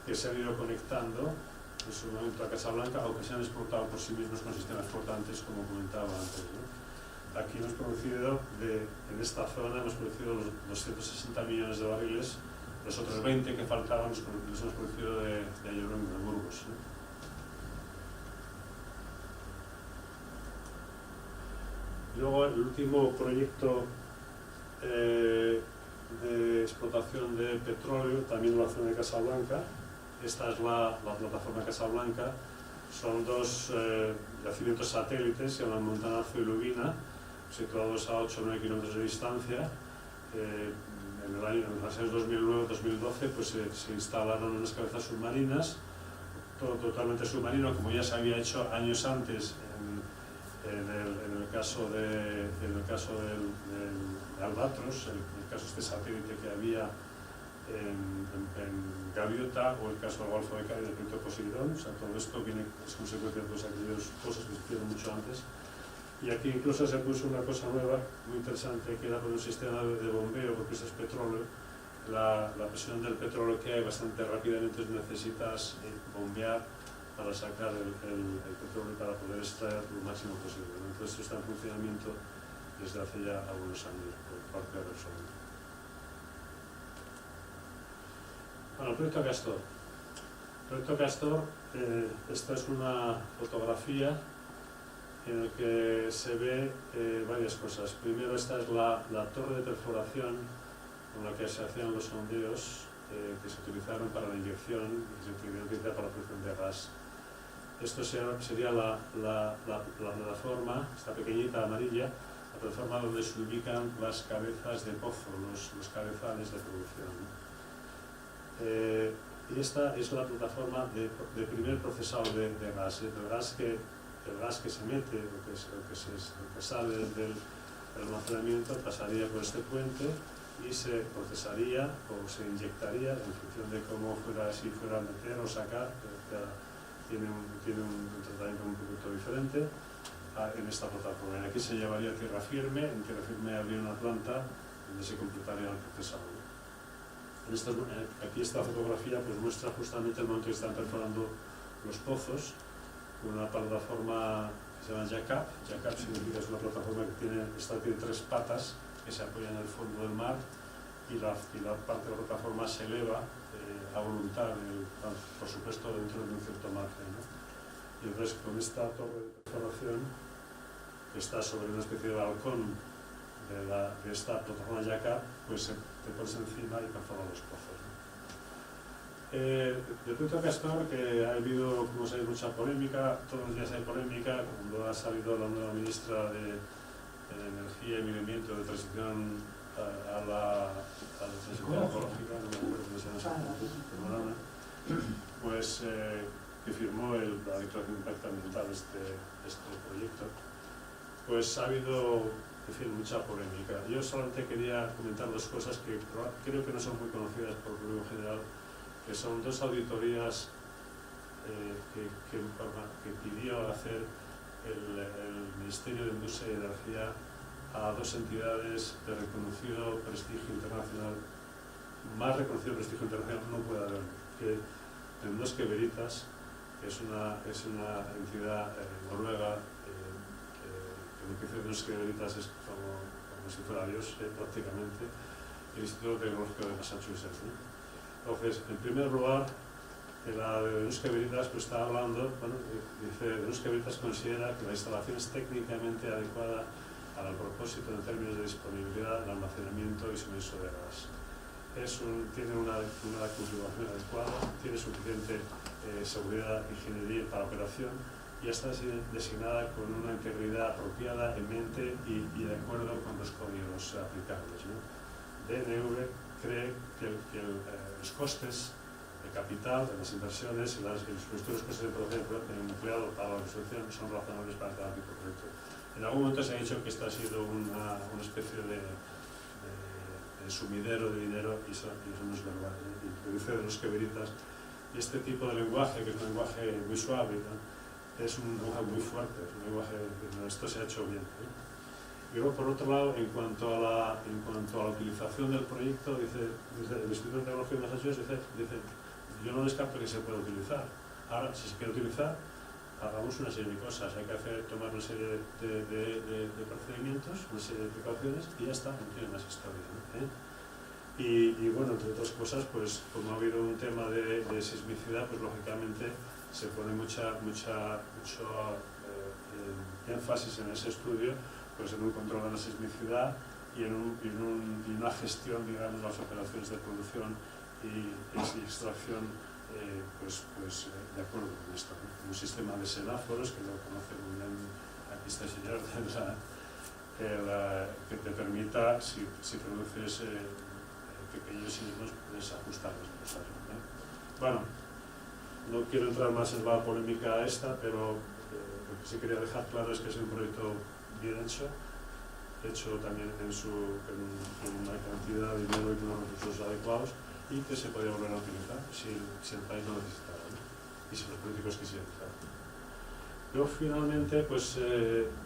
que se han ido conectando en su momento a Casablanca, o que se han exportado por sí mismos con sistemas flotantes, como comentaba antes, ¿no? Aquí hemos producido, en esta zona, hemos producido los 260 millones de barriles, los otros 20 que faltaban los hemos producido de hidrógeno de Burgos, ¿no? Luego, el último proyecto de explotación de petróleo, también en la zona de Casablanca. Esta es la plataforma Casablanca. Son dos yacimientos satélites, se llaman Montanazo y Lubina, situados a 8 o 9 kilómetros de distancia. En los años 2009-2012 pues, se instalaron unas cabezas submarinas, todo totalmente submarino, como ya se había hecho años antes en el caso del Albatros, el caso de este satélite que había en Gaviota, o el caso del Golfo de Cádiz del proyecto Poseidón. O sea, todo esto es consecuencia de todas aquellas cosas que se hicieron mucho antes. Y aquí incluso se puso una cosa nueva, muy interesante, que era con un sistema de bombeo, porque eso es petróleo, la presión del petróleo que hay bastante rápidamente necesitas bombear para sacar el petróleo para poder extraer lo máximo posible, ¿no? Entonces esto está en funcionamiento desde hace ya algunos años por parte de Repsol. Bueno, el proyecto Castor. El proyecto Castor, esta es una fotografía en la que se ve varias cosas. Primero, esta es la torre de perforación con la que se hacían los sondeos que se utilizaron para la inyección y se utilizaron para la producción de gas. Esto sería la plataforma, esta pequeñita amarilla, la plataforma donde se ubican las cabezas de pozo, los cabezales de producción. Y esta es la plataforma de primer procesado de gas, el gas que se mete, lo que sale del almacenamiento pasaría por este puente y se procesaría o se inyectaría en función de cómo fuera, si fuera a meter o sacar, tiene un tratamiento un poquito diferente en esta plataforma. Aquí se llevaría tierra firme, en tierra firme habría una planta donde se completaría el procesado. Aquí esta fotografía pues muestra justamente el momento que están perforando los pozos, una plataforma que se llama jack-up. Jack-up significa que es una plataforma que tiene tres patas que se apoyan en el fondo del mar y la parte de la plataforma se eleva a voluntad, por supuesto dentro de un cierto margen, ¿no? Y entonces con esta torre de perforación que está sobre una especie de balcón de esta plataforma jack-up, pues te pones encima y perforas los pozos, ¿no? Del proyecto Castor, que ha habido, como sabéis, mucha polémica, todos los días hay polémica, cuando ha salido la nueva ministra de Energía y Medio Ambiente, de transición a la transición ecológica, no me acuerdo cómo se llama, pues que firmó la declaración de impacto ambiental este proyecto, pues ha habido, en fin, mucha polémica. Yo solamente quería comentar dos cosas que creo que no son muy conocidas por el público general, que son dos auditorías que pidió hacer el Ministerio de Industria y Energía a dos entidades de reconocido prestigio internacional. Más reconocido prestigio internacional no puede haber que Norske Veritas, que es una entidad noruega, que lo que dice Norske Veritas es como si fuera Dios, prácticamente, el Instituto Tecnológico de Massachusetts, ¿no? Entonces, en primer lugar, la de Norske Veritas pues está hablando, bueno, dice, Norske Veritas considera que la instalación es técnicamente adecuada al propósito en términos de disponibilidad, el almacenamiento y suministro de gas. Tiene una configuración adecuada, tiene suficiente seguridad, ingeniería para operación y está designada con una integridad apropiada en mente y de acuerdo con los códigos aplicables, ¿no? DNV cree que los costes de capital, de las inversiones y los futuros costes de producción empleado para la construcción son razonables para cada tipo de proyecto. En algún momento se ha dicho que esto ha sido una especie de sumidero de dinero y eso no es verdad. Lo dice de Norske Veritas. Y este tipo de lenguaje, que es un lenguaje muy suave, ¿no? Es un lenguaje muy fuerte, es un lenguaje que esto se ha hecho bien, ¿eh? Y luego, por otro lado, en cuanto a la utilización del proyecto, dice el Instituto Tecnológico de Massachusetts, dice, yo no descarto que se pueda utilizar. Ahora, si se quiere utilizar, hagamos una serie de cosas, hay que tomar una serie de procedimientos, una serie de precauciones y ya está, no tiene más historia, ¿no? Y bueno, entre otras cosas, pues como ha habido un tema de sismicidad, pues lógicamente se pone mucho énfasis en ese estudio, pues en un control de la sismicidad y en una gestión, digamos, de las operaciones de producción y extracción, de acuerdo con esto, ¿no? Un sistema de semáforos, que lo conoce muy bien aquí este señor, que te permita, si produces pequeños sismos, puedes ajustar las cosas, ¿no? Bueno, no quiero entrar más en la polémica esta, pero lo que sí quería dejar claro es que es un proyecto bien hecho también en una cantidad de dinero y con unos recursos adecuados, y que se podía volver a utilizar si el país lo necesitaba, ¿no? Y si los políticos quisieran. Yo finalmente pues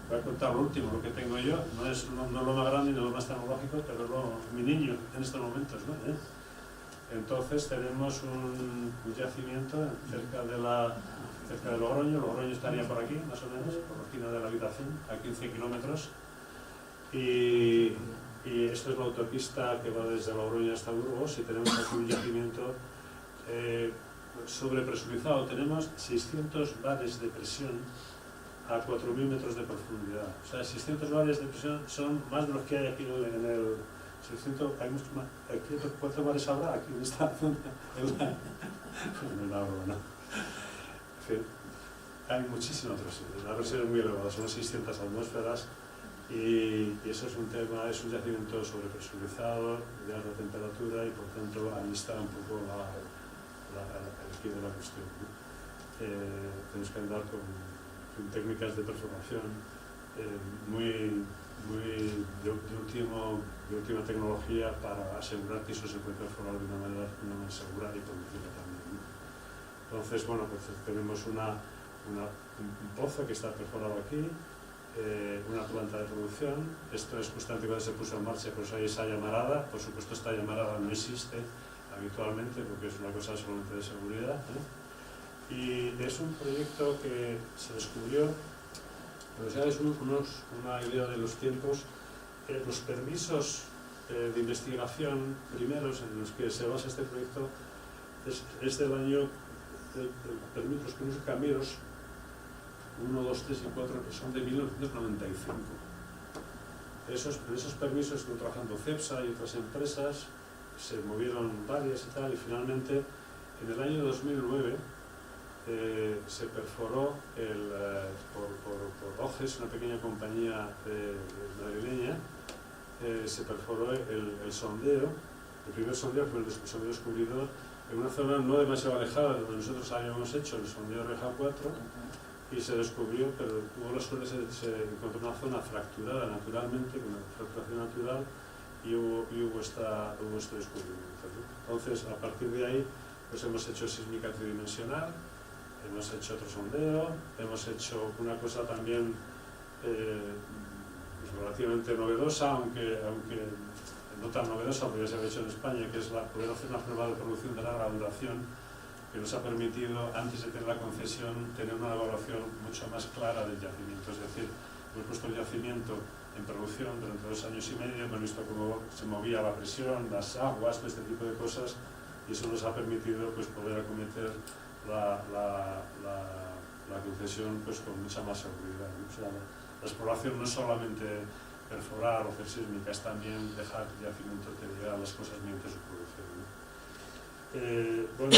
voy a contar lo último, lo que tengo yo, no es lo más grande ni lo más tecnológico, pero mi niño en estos momentos, ¿no? Entonces tenemos un yacimiento cerca de Logroño. Logroño estaría por aquí, más o menos, por la esquina de la habitación, a 15 kilómetros. Y esto es la autopista que va desde Logroño hasta Burgos, y tenemos aquí un yacimiento sobrepresurizado. Tenemos 600 bares de presión a 4.000 metros de profundidad. O sea, 600 bares de presión son más de los que hay aquí en el 600, hay mucho más. ¿Cuántos bares habrá aquí en esta zona? En la broma, ¿no? En fin, hay muchísima presión. La presión es muy elevada, son 600 atmósferas, y eso es un tema, es un yacimiento sobrepresurizado, de alta temperatura, y por tanto ahí está un poco el quid de la cuestión, ¿no? Tenemos que andar con técnicas de perforación de última tecnología para asegurar que eso se puede perforar de una manera segura y productiva también, ¿no? Entonces, bueno, pues tenemos un pozo que está perforado aquí, una planta de producción. Esto es justamente cuando se puso en marcha, pues hay esa llamarada. Por supuesto, esta llamarada no existe habitualmente porque es una cosa solamente de seguridad, ¿eh? Y es un proyecto que se descubrió, pero ya es una idea de los tiempos. Los permisos de investigación primeros en los que se basa este proyecto es del año, los primeros caminos 1, 2, 3 y 4, que son de 1995. En esos permisos estuvo trabajando CEPSA y otras empresas, se movieron varias y tal, y finalmente en el año 2009 se perforó por OGES, una pequeña compañía madrileña, se perforó el sondeo. El primer sondeo fue el sondeo descubridor en una zona no demasiado alejada de donde nosotros habíamos hecho el sondeo Reja 4, y se descubrió, pero tuvo la suerte, se encontró una zona fracturada naturalmente, con una fracturación natural, y hubo este descubrimiento, ¿no? Entonces, a partir de ahí, pues hemos hecho sísmica tridimensional, hemos hecho otro sondeo, hemos hecho una cosa también pues relativamente novedosa, aunque no tan novedosa porque ya se había hecho en España, que es poder hacer una prueba de producción de larga duración, que nos ha permitido, antes de tener la concesión, tener una evaluación mucho más clara del yacimiento. Es decir, hemos puesto el yacimiento en producción durante 2 años y medio, hemos visto cómo se movía la presión, las aguas, este tipo de cosas, y eso nos ha permitido pues, poder acometer la concesión pues, con mucha más seguridad, ¿no? O sea, la exploración no es solamente perforar o hacer sísmica, es también dejar el yacimiento que diga las cosas mediante su producción, ¿no? Bueno,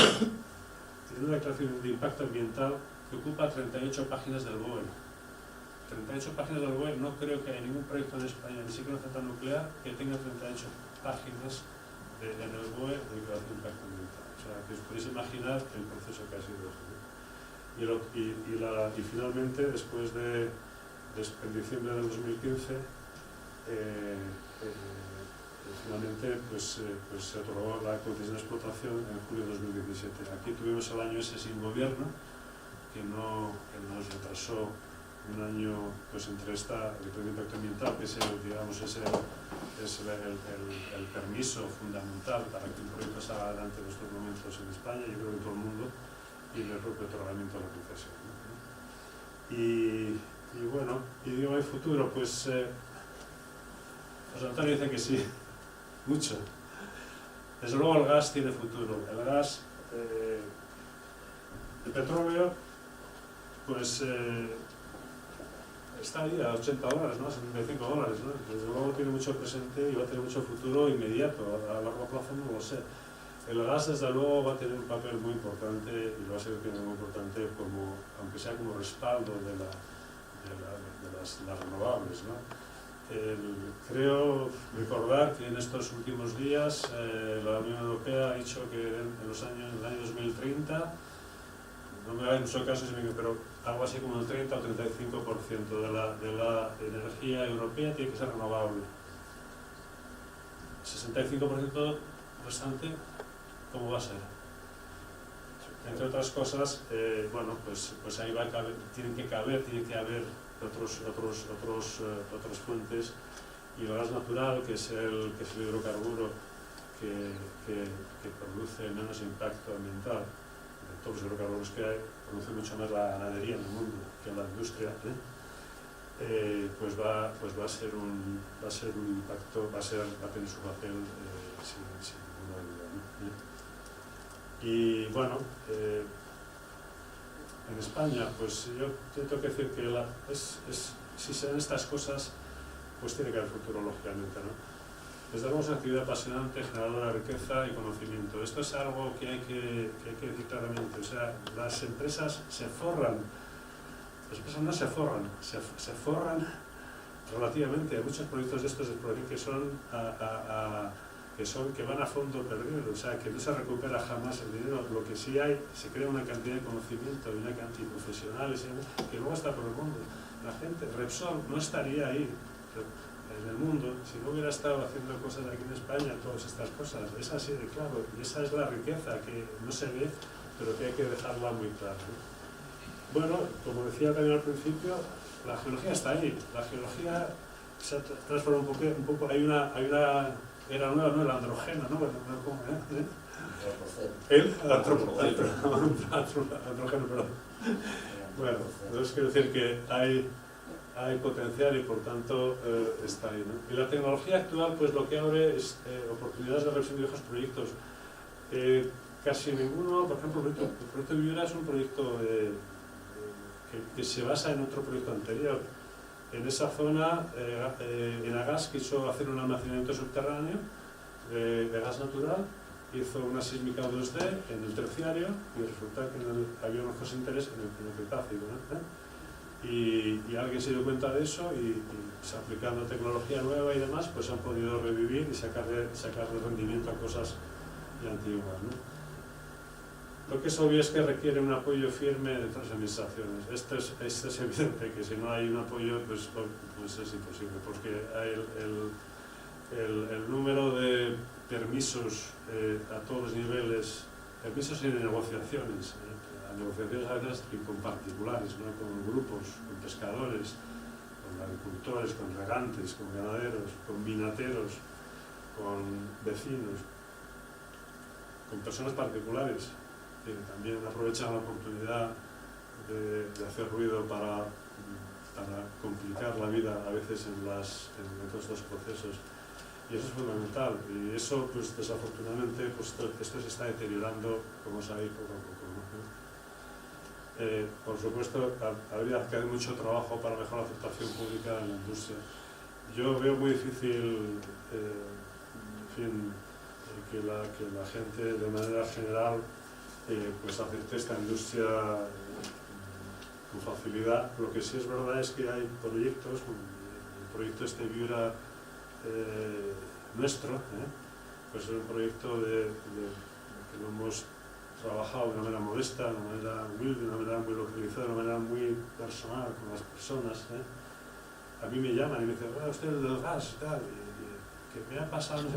tiene una declaración de impacto ambiental que ocupa 38 páginas del BOE. 38 páginas del BOE, no creo que haya ningún proyecto en España, ni siquiera una central nuclear, que tenga 38 páginas en el BOE de declaración de impacto ambiental. O sea, que os podéis imaginar el proceso que ha sido eso, ¿no? Y finalmente, después en diciembre del 2015, finalmente se otorgó la concesión de explotación en julio de 2017. Aquí tuvimos el año ese sin gobierno, que nos retrasó un año pues, entre el plan de impacto ambiental, que es el permiso fundamental para que un proyecto salga adelante en estos momentos en España, yo creo que en todo el mundo, y el propio otorgamiento de la concesión, ¿no? Y bueno, y digo, ¿hay futuro? Pues José Antonio dice que sí, mucho. Desde luego el gas tiene futuro. El gas, el petróleo, pues está ahí a $80, ¿no? $75, ¿no? Desde luego tiene mucho presente y va a tener mucho futuro inmediato. A largo plazo no lo sé. El gas, desde luego, va a tener un papel muy importante y lo va a seguir teniendo muy importante, aunque sea como respaldo de las renovables, ¿no? Creo recordar que en estos últimos días la Unión Europea ha dicho que en el año 2030, no me hagáis mucho caso, pero algo así como el 30 o 35% de la energía europea tiene que ser renovable. 65% restante, ¿cómo va a ser? Entre otras cosas, bueno, pues ahí tiene que haber otras fuentes, y el gas natural, que es el hidrocarburo que produce menos impacto ambiental de todos los hidrocarburos que hay, produce mucho más la ganadería en el mundo que la industria, pues va a ser un impacto, va a tener su papel sin ninguna duda, ¿no? Y bueno, en España, pues yo tengo que decir que si se ven estas cosas, pues tiene que haber futuro, lógicamente, ¿no? Desde luego es una actividad apasionante, generadora de riqueza y conocimiento. Esto es algo que hay que decir claramente. O sea, las empresas se forran. Las empresas no se forran, se forran relativamente. Hay muchos proyectos de estos de exploración que van a fondo perdido, o sea, que no se recupera jamás el dinero. Lo que sí hay, se crea una cantidad de conocimiento y una cantidad de profesionales que luego está por el mundo. La gente, Repsol no estaría ahí en el mundo si no hubiera estado haciendo cosas aquí en España, todas estas cosas. Es así de claro, y esa es la riqueza que no se ve, pero que hay que dejarla muy clara, ¿no? Bueno, como decía también al principio, la geología está ahí. La geología se ha transformado un poco, hay una era nueva, ¿no? El andrógeno, ¿no? ¿Cómo, el andrógeno, perdón. Bueno, entonces quiero decir que hay potencial y por tanto está ahí, ¿no? Y la tecnología actual, pues lo que abre es oportunidades de revisión de viejos proyectos. Casi ninguno, por ejemplo, el proyecto Viura es un proyecto que se basa en otro proyecto anterior. En esa zona, Enagas quiso hacer un almacenamiento subterráneo de gas natural, hizo una sísmica 2D en el terciario y resulta que había unos interés en el Cretácico, ¿no? Y alguien se dio cuenta de eso y pues, aplicando tecnología nueva y demás, pues han podido revivir y sacarle rendimiento a cosas ya antiguas, ¿no? Lo que es obvio es que requiere un apoyo firme de otras administraciones. Esto es evidente, que si no hay un apoyo, pues es imposible, porque hay el número de permisos a todos los niveles, permisos y negociaciones, negociaciones a veces con particulares, ¿no? Con grupos, con pescadores, con agricultores, con regantes, con ganaderos, con vinateros, con vecinos, con personas particulares que también aprovechan la oportunidad de hacer ruido para complicar la vida a veces en todos estos procesos. Y eso es fundamental, y eso pues desafortunadamente pues, esto se está deteriorando, como sabéis, poco a poco, ¿no? Por supuesto, habría que hacer mucho trabajo para mejorar la aceptación pública en la industria. Yo veo muy difícil, en fin, que la gente de manera general pues acepte esta industria con facilidad. Lo que sí es verdad es que hay proyectos, el proyecto Viura nuestro, pues es un proyecto que lo hemos trabajado de una manera modesta, de una manera humilde, de una manera muy localizada, de una manera muy personal con las personas. A mí me llaman y me dicen, usted es del gas y tal, y que me ha pasado, no sé,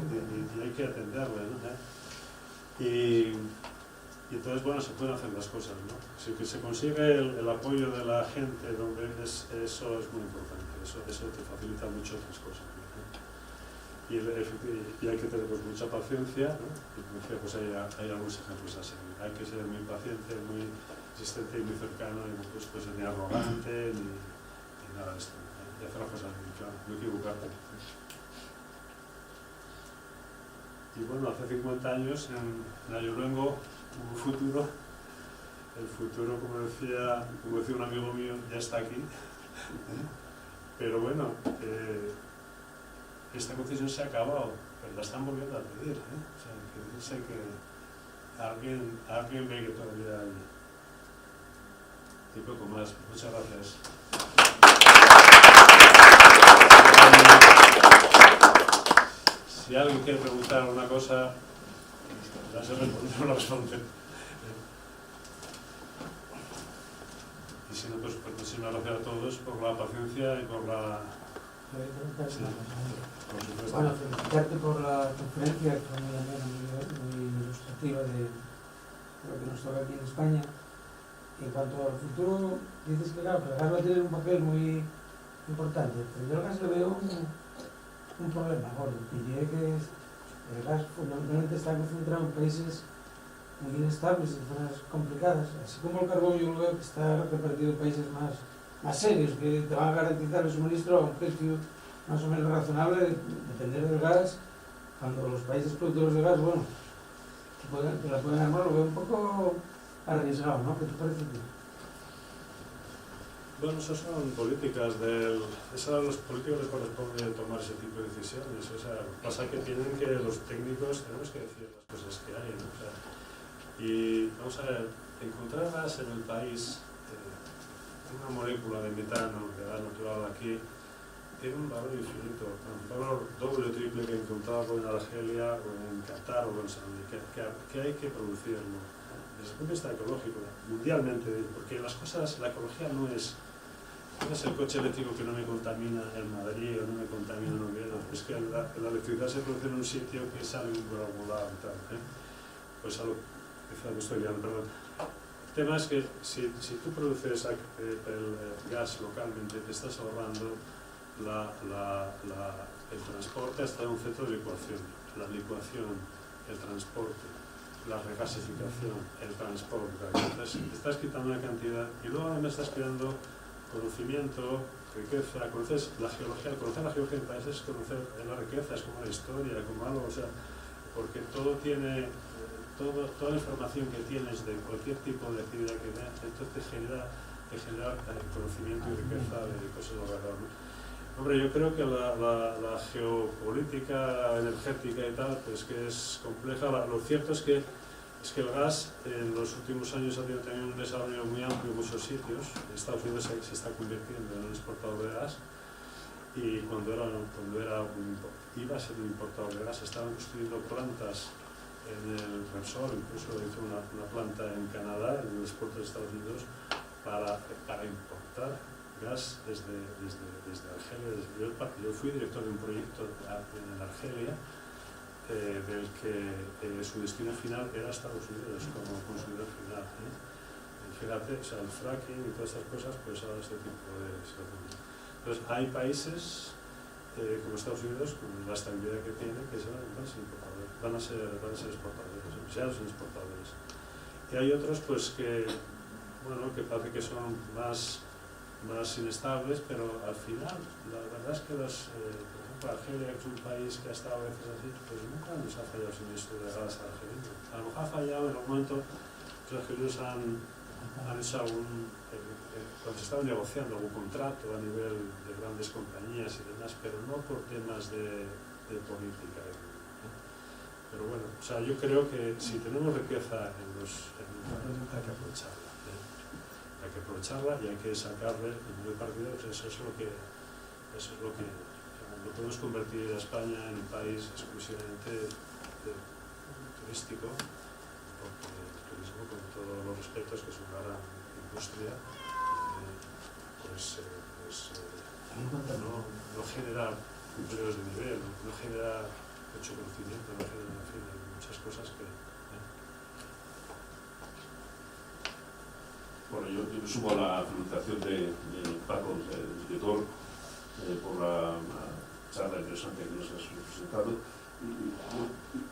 y hay que atenderle, ¿no? Y entonces, bueno, se pueden hacer las cosas, ¿no? Si que se consigue el apoyo de la gente, eso es muy importante, eso te facilita mucho otras cosas, ¿no? Y hay que tener pues, mucha paciencia, ¿no? Y como decía, pues hay algunos ejemplos a seguir. Hay que ser muy paciente, muy insistente y muy cercano, y no pues, ni arrogante, ni nada de esto, ¿no? Y hacer las cosas bien, claro, no equivocarte. Y bueno, hace 50 años en Ayoluengo hubo un futuro. El futuro, como decía un amigo mío, ya está aquí. Pero bueno, esta concesión se ha acabado, pero la están volviendo a pedir, O sea, que dice que alguien ve que todavía hay. Y poco más. Muchas gracias. Si alguien quiere preguntar alguna cosa, ya se no responde. Y si no, pues muchísimas gracias a todos por la paciencia y por la... Sí, bueno, felicitarte por la conferencia, que fue muy amena, muy ilustrativa de lo que nos toca aquí en España. En cuanto al futuro, dices que claro, el gas va a tener un papel muy importante, pero yo al gas le veo un problema gordo, y diré que el gas fundamentalmente está concentrado en países muy inestables, en zonas complicadas, así como el carbón yo lo veo que está repartido en países más serios, que te van a garantizar el suministro a un precio más o menos razonable, depender del gas, cuando los países productores de gas, bueno, que la pueden armar, lo veo un poco arriesgado, ¿no? ¿Qué te parece? Bueno, esas son políticas a los políticos les corresponde tomar ese tipo de decisiones. O sea, pasa que tienen que los técnicos tenemos que decir las cosas que hay, ¿no? O sea, y vamos a ver, encontrar gas en el país, una molécula de metano, de gas natural aquí, tiene un valor infinito, un valor doble o triple que encontrarlo en Argelia o en Qatar o en Mozambique, que hay que producirlo desde el punto de vista ecológico, mundialmente, porque las cosas, la ecología no es el coche eléctrico que no me contamina en Madrid o no me contamina en Oviedo, es que la electricidad se produce en un sitio que sale por algún lado y tal, pues algo, quizá me estoy liando, perdón. El tema es que si tú produces el gas localmente, te estás ahorrando el transporte hasta un centro de licuación, la licuación, el transporte, la regasificación, el transporte. Entonces, te estás quitando una cantidad y luego además estás creando conocimiento, riqueza. Conoces la geología, conocer la geología del país es conocer la riqueza, es como la historia, como algo, o sea, porque todo tiene, toda la información que tienes de cualquier tipo de actividad que veas, entonces te genera conocimiento y riqueza de cosas alrededor, ¿no? Hombre, yo creo que la geopolítica energética y tal, pues que es compleja. Lo cierto es que el gas en los últimos años ha tenido también un desarrollo muy amplio en muchos sitios. Estados Unidos se está convirtiendo en un exportador de gas y cuando iba a ser un importador de gas, estaban construyendo plantas en el Repsol, incluso hizo una planta en Canadá, en los puertos de Estados Unidos, para importar gas desde Argelia. Yo fui director de un proyecto en Argelia del que su destino final era Estados Unidos como consumidor final. Fíjate, o sea, el fracking y todas estas cosas, pues ahora este tipo de situaciones. Entonces, hay países como Estados Unidos, con la estabilidad que tiene, que van a ser exportadores, ya son exportadores. Y hay otros, pues que, bueno, que parece que son más inestables, pero al final, la verdad es que por ejemplo, Argelia, que es un país que ha estado a veces así, pues nunca nos ha fallado el suministro de gas argelino. A lo mejor ha fallado en algún momento, los argelinos han hecho cuando se estaba negociando algún contrato a nivel de grandes compañías y demás, pero no por temas de política. Pero bueno, o sea, yo creo que si tenemos riqueza en hay que aprovecharla. Hay que aprovecharla y hay que sacarle el muy partido, pues eso es lo que no podemos convertir a España en un país exclusivamente turístico, porque el turismo, con todos los respetos, que es una gran industria, no genera empleos de nivel, no genera mucho conocimiento, no genera, en fin, muchas cosas que... Bueno, yo me sumo a la felicitación de Paco, el director, por la charla interesante que nos has presentado.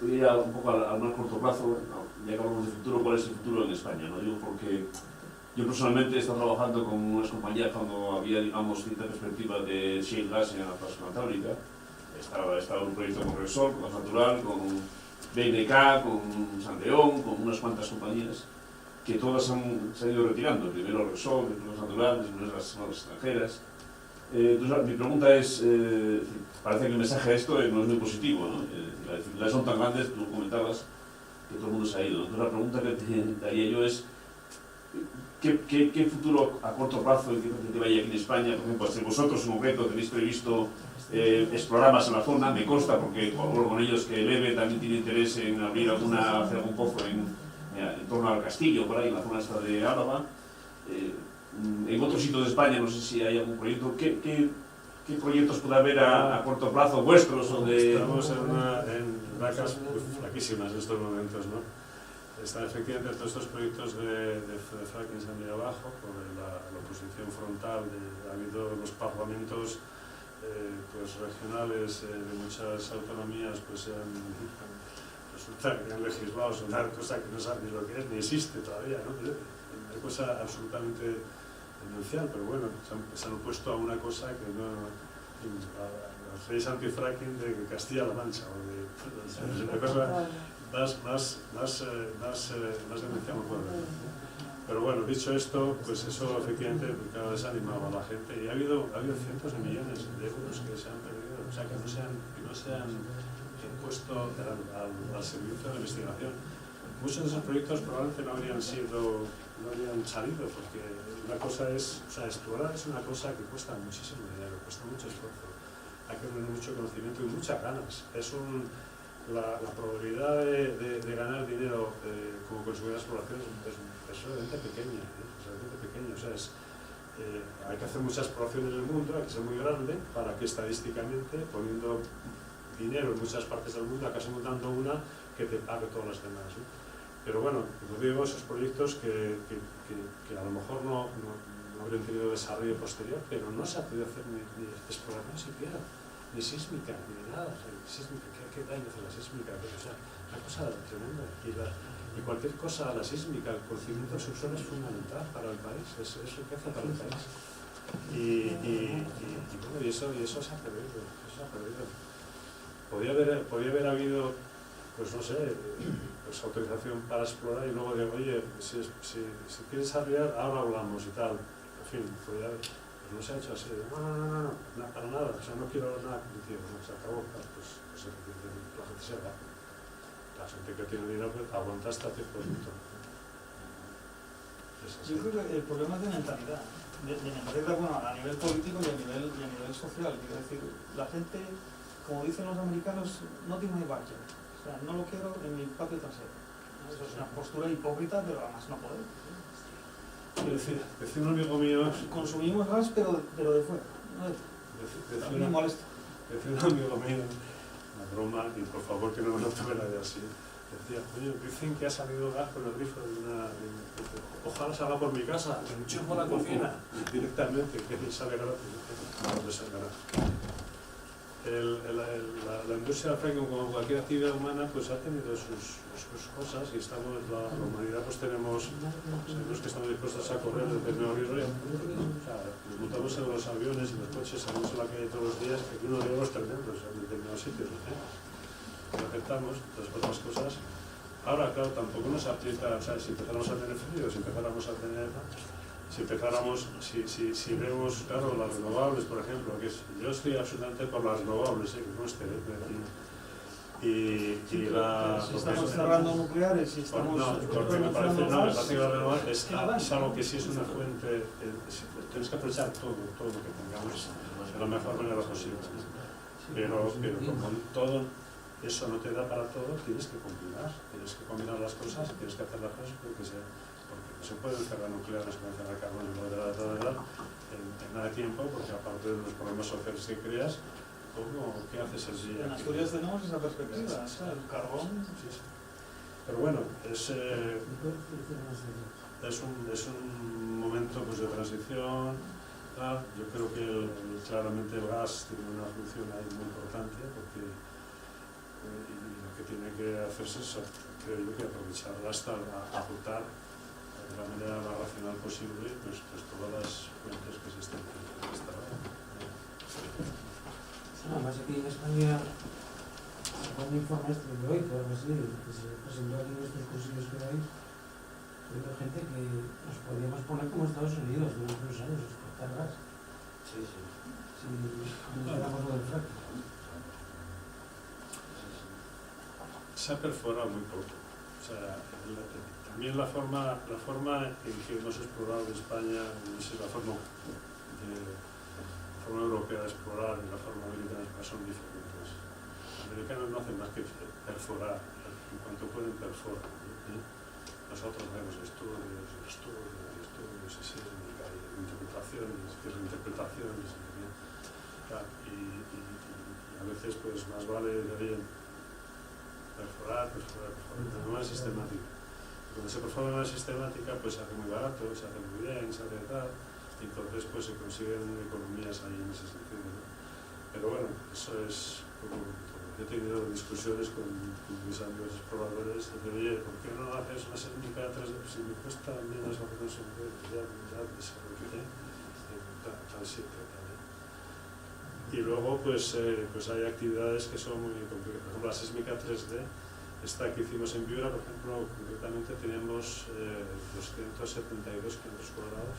Y ya un poco al más corto plazo, ya que hablamos de futuro, ¿cuál es el futuro en España? ¿No? Digo porque yo personalmente he estado trabajando con unas compañías cuando había, digamos, cierta perspectiva de shale gas en la plaza cantábrica. Estaba en un proyecto con Repsol, con Gas Natural, con BNK, con Sandeón, con unas cuantas compañías que todas se han ido retirando, primero Repsol, después Natural, después las extranjeras. Entonces, mi pregunta es, parece que el mensaje de esto no es muy positivo, ¿no? Las dificultades son tan grandes, tú comentabas, que todo el mundo se ha ido. Entonces, la pregunta que te daría yo es, ¿qué futuro a corto plazo, qué perspectiva hay aquí en España? Por ejemplo, si vosotros en concreto tenéis previsto explorar más en la zona, me consta, porque colaboro con ellos, que el EVE también tiene interés en hacer algún pozo en torno al Castillo, por ahí, en la zona esta de Álava. En otros sitios de España, no sé si hay algún proyecto. ¿Qué proyectos puede haber a corto plazo vuestros? Estamos en vacas flaquísimas en estos momentos, ¿no? Están efectivamente todos estos proyectos de fracking se han ido abajo por la oposición frontal. Ha habido los parlamentos pues regionales de muchas autonomías pues resulta que han legislado sobre una cosa que no saben ni lo que es, ni existe todavía, ¿no? Una cosa absolutamente denuncial, pero bueno, se han opuesto a una cosa que no... Las leyes anti-fracking de Castilla-La Mancha, o de una cosa más denuncial no puede haber. Pero bueno, dicho esto, pues eso efectivamente cada vez desanimaba a la gente y ha habido cientos de millones de euros que se han perdido, o sea, que no se han puesto al servicio de la investigación. Muchos de esos proyectos probablemente no habrían salido, porque una cosa es, o sea, explorar es una cosa que cuesta muchísimo dinero, cuesta mucho esfuerzo, hay que tener mucho conocimiento y muchas ganas. La probabilidad de ganar dinero como consecuencia de la exploración es realmente pequeña, o sea, hay que hacer mucha exploración en el mundo, hay que ser muy grande para que estadísticamente, poniendo dinero en muchas partes del mundo, acabes encontrando una que te pague todas las demás, ¿no? Pero bueno, como digo, esos proyectos que a lo mejor no habrían tenido desarrollo posterior, pero no se ha podido hacer ni exploración siquiera, ni sísmica, ni nada. Sísmica, ¿qué daño hace la sísmica? O sea, una cosa tremenda. Y cualquier cosa, la sísmica, el conocimiento del subsuelo es fundamental para el país, es riqueza para el país. Bueno, y eso se ha perdido, Podría haber habido, pues no sé, pues autorización para explorar y luego digo, oye, si quieres desarrollar, ahora hablamos y tal. En fin, podría haber, pues no se ha hecho así, no, para nada, o sea, no quiero nada cognitivo, no, se acabó, pues la gente se va. La gente que tiene dinero pues, aguanta hasta cierto punto. Yo creo que el problema es de mentalidad, bueno, a nivel político y a nivel social. Quiero decir, la gente, como dicen los americanos, no tiene my backyard. O sea, no lo quiero en mi patio trasero. Eso es una postura hipócrita, pero además no poder. Decía un amigo mío... Consumimos gas, pero de fuera, no de fuera. A mí me molesta. Decía un amigo mío, una broma, y por favor que no me lo tome nadie así, decía, coño, dicen que ha salido gas con el grifo de una... Ojalá salga por mi casa, que me enchufo la cocina directamente, que sale gratis. No puede ser gratis. La industria del fracking, como cualquier actividad humana, pues ha tenido sus cosas y estamos, la humanidad pues tenemos que estamos dispuestos a correr desde Nueva York. O sea, nos montamos en los aviones y los coches, salimos a la calle todos los días, que aquí unos riesgos tremendos en determinados sitios, ¿no? Que aceptamos, pues otras cosas. Ahora, claro, tampoco nos aprieta, o sea, si empezáramos a tener frío, si vemos, claro, las renovables, por ejemplo, yo estoy absolutamente por las renovables, que conste, si estamos cerrando nucleares, si estamos... No, porque me parece que la renovable es algo que sí es una fuente, tienes que aprovechar todo lo que tengamos de la mejor manera posible. Pero como todo eso no te da para todo, tienes que combinar las cosas, tienes que hacer las cosas porque no se pueden cerrar nucleares, se pueden cerrar carbón en nada de tiempo, porque aparte de los problemas sociales que creas, ¿qué haces el día? En Asturias tenemos esa perspectiva, el carbón. Sí. Pero bueno, es un momento pues, de transición. Yo creo que claramente el gas tiene una función ahí muy importante, porque lo que tiene que hacerse es, creo yo, que aprovecharla hasta aportar de la manera más racional posible pues todas las fuentes que existen en esta hora. Además aquí en España, cuando informe este de hoy, algo así, que se presentó aquí en estos cursillos que hay, hay gente que nos podríamos poner como Estados Unidos durante unos años, exportar gas. Sí. Si no quedamos lo del fracking. Se ha perforado muy poco. O sea, también la forma en que hemos explorado en España, la forma europea de explorar y la forma americana son diferentes. Los americanos no hacen más que perforar, en cuanto pueden perforar. Nosotros vemos estudios y sísmica y interpretaciones, y a veces pues más vale perforar de manera sistemática. Cuando se perfora de manera sistemática pues se hace muy barato, se hace muy bien, se hace tal, y entonces pues se consiguen economías ahí en ese sentido, ¿no? Pero bueno, eso es poco a poco. Yo he tenido discusiones con mis amigos exploradores de oye, ¿por qué no haces una sísmica 3D? Si me cuesta menos o menos ya desarrollé tal sitio también. Y luego pues hay actividades que son muy complicadas. Por ejemplo, la sísmica 3D, esta que hicimos en Piura, por ejemplo, concretamente teníamos 272 kilómetros cuadrados,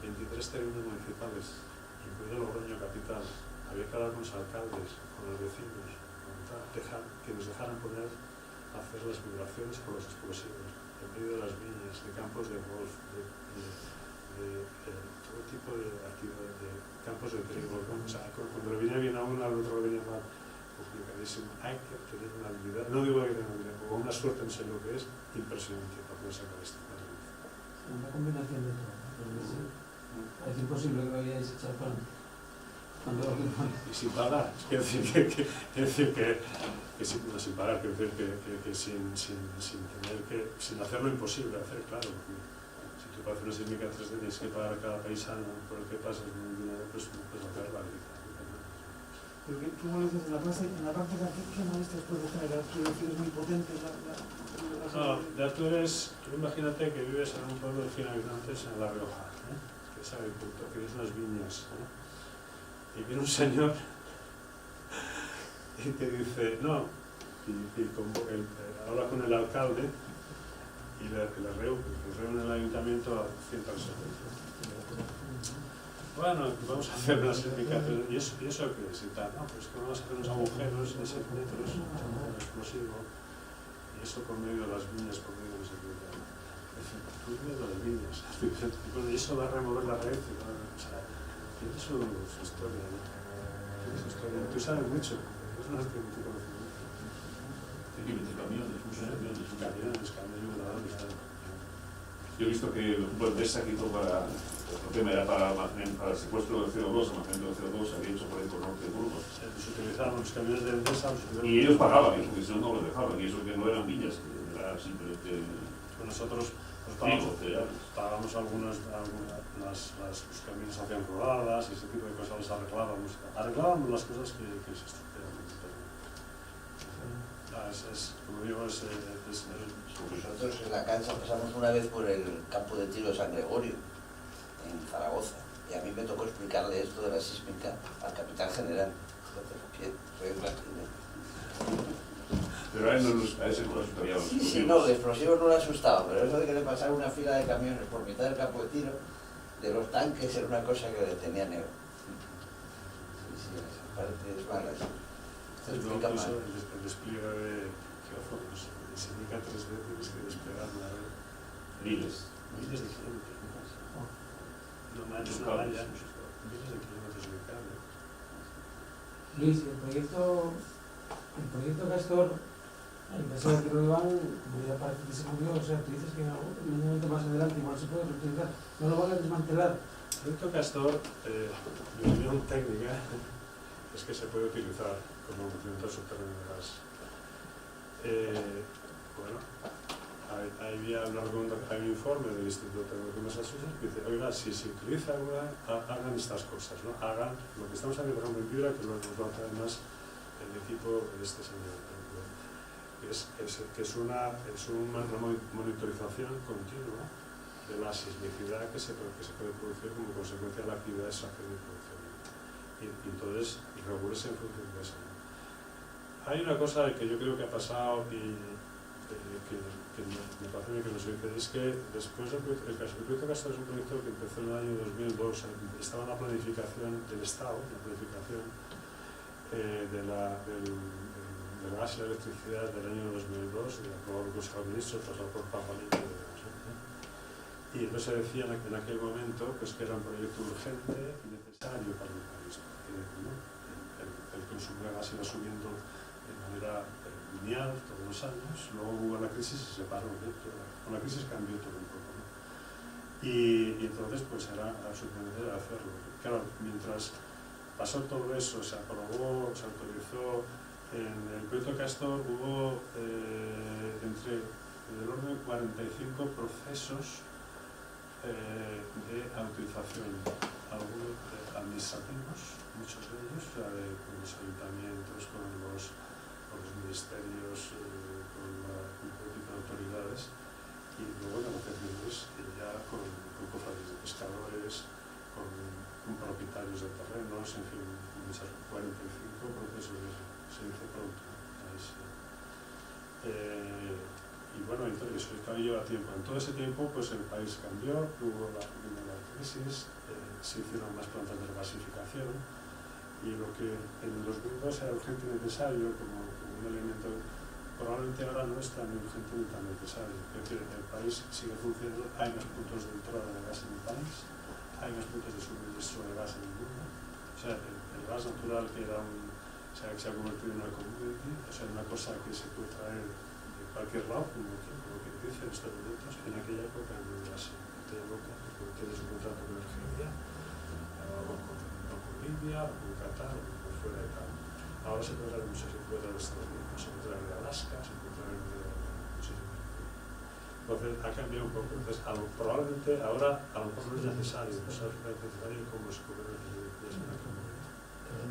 23 términos municipales, incluido Logroño capital. Había que hablar con los alcaldes, con los vecinos, que nos dejaran hacer las vibraciones con los explosivos, en medio de las viñas, de campos de golf, de todo tipo de actividades, de campos de trigo. O sea, cuando le venía bien a uno, al otro le venía mal, complicadísimo. Hay que tener una habilidad, no digo que tenga una habilidad, o una suerte, no sé lo que es, impresionante para poder sacar esto. Una combinación de todo, ¿no? Es imposible que lo hayáis echado cuando lo pones. Y sin pagar, quiero decir que sin pagar, quiero decir que sin hacerlo imposible hacer, claro, porque si tú para hacer una sísmica 3D tienes que pagar a cada paisano por el que pasas un dinero, pues no puedes hacerla. Pero ¿cómo lo dices? En la práctica, ¿qué maestros puedes generar? Quiero decir, es muy potente No, ya tú imagínate que vives en un pueblo de 100 habitantes en La Rioja, que es agricultor, que tienes unas viñas, y viene un señor y te dice, no, habla con el alcalde y le reúne el ayuntamiento a 100 personas. Bueno, vamos a hacer una sísmica, ¿y eso qué es? Y tal, no, pues que vamos a hacer unos agujeros de 6 metros con un explosivo, y eso por medio de las viñas, por medio de no sé qué. Por medio de las viñas. Y eso va a remover la red. O sea, tiene su historia, ¿no? Tiene su historia. Tú sabes mucho, es una cuestión de conocimiento. Hay que meter camiones, muchos camiones. Camiones. Yo he visto que el Endesa quitó para el tema era para el secuestro de CO2, almacenamiento de CO2, se había hecho por ahí por norte de Burgos. Se utilizaban los camiones de Endesa. Y ellos pagaban eso, porque si no, no los dejaban, y eso que no eran villas, que era simplemente... Nosotros pagábamos los caminos hacían rodadas y ese tipo de cosas, los arreglábamos las cosas que se estropeaban. Como digo, Nosotros en la cancha pasamos una vez por el campo de tiro de San Gregorio, en Zaragoza, y a mí me tocó explicarle esto de la sísmica al capitán general. Pero a él a ese no lo asustaría. Sí, no, de explosivos no le asustaba, pero eso de que le pasara una fila de camiones por mitad del campo de tiro, de los tanques, era una cosa que le tenía negro. Sí, esa parte es mala. Se explica mal. El despliegue de geófonos, en sísmica 3D tienes que desplegar Miles de kilómetros. No manches una valla, miles de kilómetros de cable. Luis, el proyecto Castor, el inversor que lo iban, como ya parece que se murió, o sea, tú dices que en un momento más adelante igual se puede reutilizar, no lo van a desmantelar. El proyecto Castor, mi opinión técnica, es que se puede utilizar como movimiento subterráneo de gas. Bueno, había un informe del Instituto Tecnológico de Massachusetts que dice, oiga, si se utiliza alguna, hagan estas cosas, ¿no? Hagan lo que estamos haciendo, por ejemplo, en Piura, que nos va a traer más el equipo de este señor, que es una monitorización continua de la sismicidad que se puede producir como consecuencia de la actividad de extracción y producción. Y entonces regúlese en función de eso. Hay una cosa que yo creo que ha pasado y que me parece que no se dice, es que después el proyecto Castor es un proyecto que empezó en el año 2002, estaba en la planificación del Estado, la planificación del gas y la electricidad del año 2002, y aprobado el Consejo de Ministros, pasado por Parlamento y demás. Y entonces se decía en aquel momento pues, que era un proyecto urgente y necesario para el país, porque el consumo de gas iba subiendo de manera lineal todos los años, luego hubo la crisis y se paró, con la crisis cambió todo un poco, ¿no? Y entonces pues era absolutamente de hacerlo. Claro, mientras pasó todo eso, se aprobó, se autorizó, en el proyecto Castor hubo entre el orden de 45 procesos de autorización, algunos administrativos, muchos de ellos, o sea, con los ayuntamientos, con los ministerios, con todo tipo de autoridades, y luego negociaciones ya con cofradías de pescadores, con propietarios de terrenos, en fin, muchas 45 procesos de eso, se dice pronto, ¿no? Ahí sí. Y bueno, entonces eso lleva tiempo. En todo ese tiempo, pues el país cambió, hubo la crisis, se hicieron más plantas de regasificación, y lo que en el 2002 era urgente y necesario como un elemento, probablemente ahora no es tan urgente ni tan necesario. Es decir, el país sigue funcionando, hay más puntos de entrada de gas en el país, hay más puntos de suministro de gas en el mundo. O sea, el gas natural, que era se ha convertido en una commodity, o sea, una cosa que se puede traer de cualquier lado, como que dice en estos momentos. En aquella época no era así. En aquella época, porque tienes un contrato con Argelia, o con Libia, o con Qatar, o con fuera y tal. Ahora se puede traer mucho, se puede traer de Estados Unidos, se puede traer de Alaska, se puede traer de muchísimos. Entonces ha cambiado un poco. Entonces, probablemente ahora a lo mejor no es necesario, no es necesario como se convierte en una comunidad.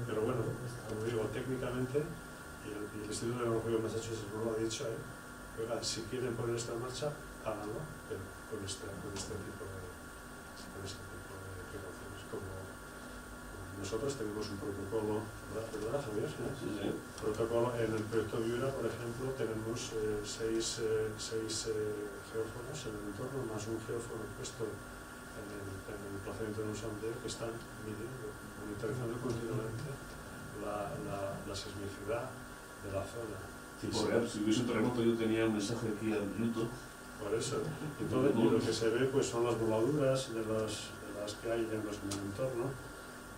Pero bueno, como digo, técnicamente, y el Instituto Tecnológico de Massachusetts no lo ha dicho, pero si quieren poner esto en marcha, háganlo, pero con este tipo de precauciones. Como nosotros tenemos un protocolo, ¿verdad, Javier? Sí. Protocolo en el proyecto Viura, por ejemplo, tenemos 6 geófonos en el entorno, más un geófono puesto en el emplazamiento de un sondeo que están midiendo, monitorizando continuamente la sismicidad de la zona. Tipo real, si hubiese un terremoto yo tenía un mensaje aquí al minuto. Por eso. Entonces, y lo que se ve pues son las voladuras de las que hay en el entorno,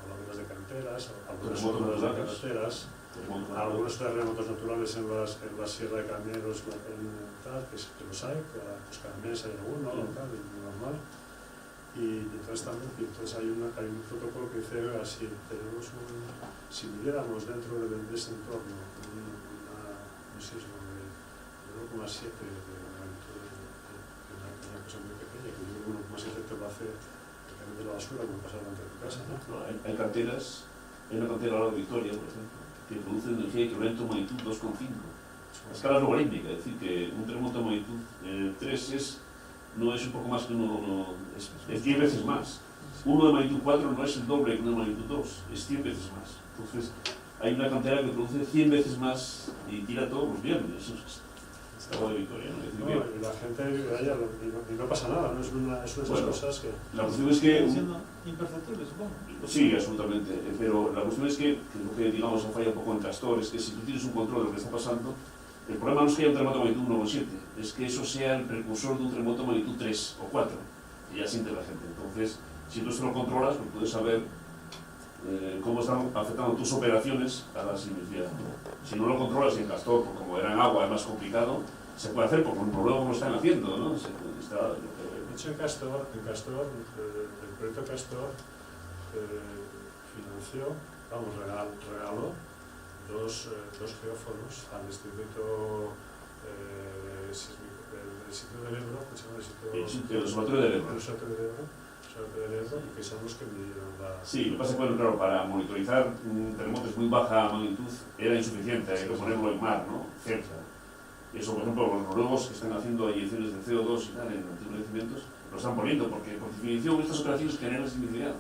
voladuras de canteras, algunas voladuras de carreteras, algunos terremotos naturales en la Sierra de Cañeros, que los hay, pues cada mes hay alguno, tal, normal. Y entonces también, hay un protocolo que dice, si midiéramos dentro de ese entorno un sismo de 1,7 de magnitud, una cosa muy pequeña, que yo 1,7 te lo hace de la basura como pasa delante de tu casa, ¿no? Hay canteras, hay una cantera ahora de Victoria, por ejemplo, que produce energía equivalente a magnitud 2,5. A escala logarítmica, es decir, que un terremoto de magnitud 3 no es un poco más que es 10 veces más. Uno de magnitud 4 no es el doble que uno de magnitud 2, es 100 veces más. Entonces, hay una cantera que produce 100 veces más y tira todos los viernes. Eso es algo de Victoria, ¿no? Es decir, Y la gente vive allá y no pasa nada, ¿no? Es una de esas cosas que... La cuestión es que... siendo imperceptible, supongo. Sí, absolutamente, pero la cuestión es que lo que digamos falla un poco en Castor es que si tú tienes un control de lo que está pasando, el problema no es que haya un terremoto de magnitud 1,7, es que eso sea el precursor de un terremoto de magnitud 3 o 4, y ya siente la gente. Entonces, si tú esto lo controlas, pues puedes saber cómo están afectando tus operaciones a la sismicidad. Si no lo controlas en Castor, pues como era en agua, es más complicado, se puede hacer porque los noruegos lo están haciendo, ¿no? De hecho, en Castor, el proyecto Castor regaló dos geófonos al Instituto del Ebro, que se llama el Observatorio del Ebro. El Ebro, que son los que midieron la... Sí, lo que pasa es que, bueno, claro, para monitorizar terremotos muy baja magnitud era insuficiente, hay que ponerlo en mar, ¿no? Cerca. Eso, por ejemplo, los noruegos que están haciendo eyecciones de CO2 y tal en antiguos yacimientos, lo están poniendo, porque por definición estas operaciones generan sismicidad.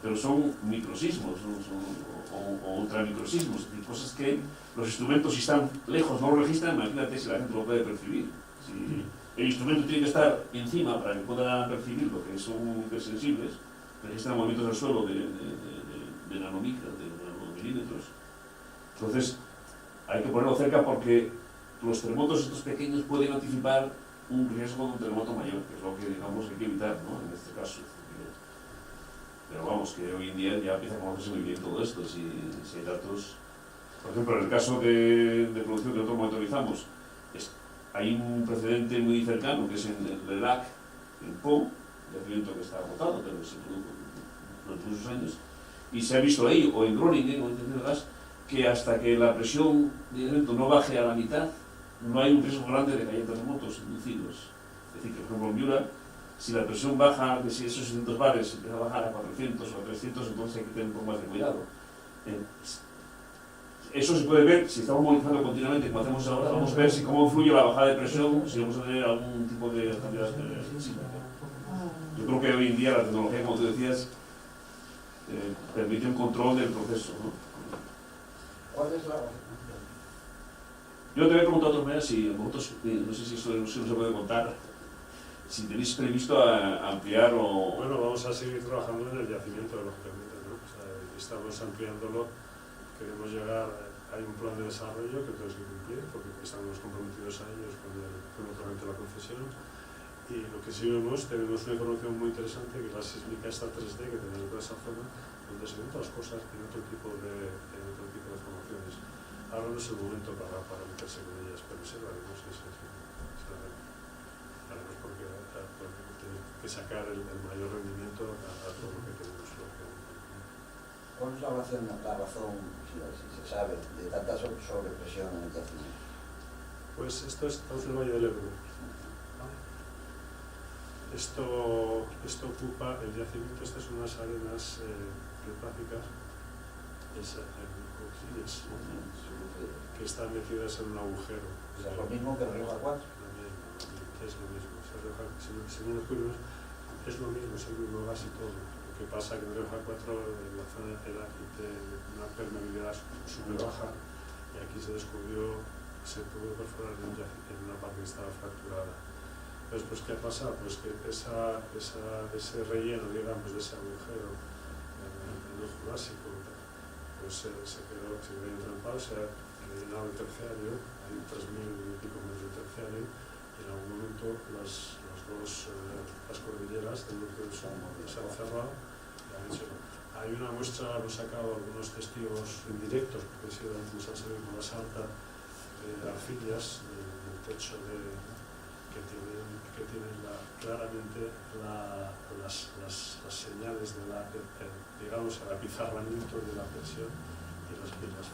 Pero son microsismos o ultramicrosismos, cosas que los instrumentos, si están lejos, no lo registran. Imagínate si la gente lo puede percibir. Si el instrumento tiene que estar encima para que pueda percibir lo que son hipersensibles, registran movimientos del suelo de nanomicras, de nanomilímetros. Entonces, hay que ponerlo cerca porque los terremotos estos pequeños pueden anticipar un riesgo de un terremoto mayor, que es lo que digamos hay que evitar, ¿no? En este caso. Pero vamos, que hoy en día ya empieza a conocerse muy bien todo esto, si hay datos. Por ejemplo, en el caso de producción que nosotros monitorizamos, hay un precedente muy cercano, que es en el LAC, en Po, el yacimiento que está agotado, pero se produjo durante muchos años, y se ha visto ahí, o en Groningen, o en gas, que hasta que la presión de evento no baje a la mitad, no hay un riesgo grande de que haya terremotos inducidos. Es decir, que por ejemplo en Viura si la presión baja, que si esos 600 bares empieza a bajar a 400 o a 300, entonces hay que tener un poco más de cuidado. Eso se puede ver, si estamos monitorizando continuamente, como hacemos ahora, vamos a ver si cómo influye la bajada de presión, si vamos a tener algún tipo de actividad sísmica. Yo creo que hoy en día la tecnología, como tú decías, permite un control del proceso, ¿no? ¿Cuál es la...? Yo te había preguntado de otra manera si vosotros, no sé si esto no se puede contar, si tenéis previsto ampliar o... Bueno, vamos a seguir trabajando en el yacimiento, lógicamente, ¿no? O sea, estamos ampliándolo, queremos llegar, hay un plan de desarrollo que tenemos que cumplir, porque estamos comprometidos a ellos con otra gente la concesión, y lo que sí vemos, tenemos una información muy interesante, que es la sísmica esta 3D que tenemos en esa zona, donde se ven otras cosas en otro tipo de formaciones. Ahora no es el momento para meterse con ellas, pero sí lo haremos, haremos porque tenemos que sacar el mayor rendimiento a todo lo que tenemos. ¿Cuál es la razón, si se sabe, de tanta sobrepresión en el yacimiento? Pues estamos en el Valle del Ebro. Esto ocupa el yacimiento, estas son unas arenas cretácicas que están metidas en un agujero. O sea, lo mismo que el Rioja 4. Es lo mismo. O sea, si no descubrimos, es lo mismo, es el mismo gas y todo. Lo que pasa es que en el Rioja 4 la zona era de una permeabilidad súper baja y aquí se descubrió, se pudo perforar en una parte que estaba fracturada. Entonces, pues, ¿qué ha pasado? Pues que ese relleno, digamos, de ese agujero en el Jurásico, pues se quedó entrampado, se ha rellenado el terciario, hay 3.000 y pico metros de terciario, y en algún momento las cordilleras del norte del sur se han cerrado y han hecho. Hay una muestra, hemos sacado algunos testigos indirectos, porque si nos han salido con las altas arcillas del techo que tienen claramente las señales de digamos, el apizarramiento de la presión y las fracturas,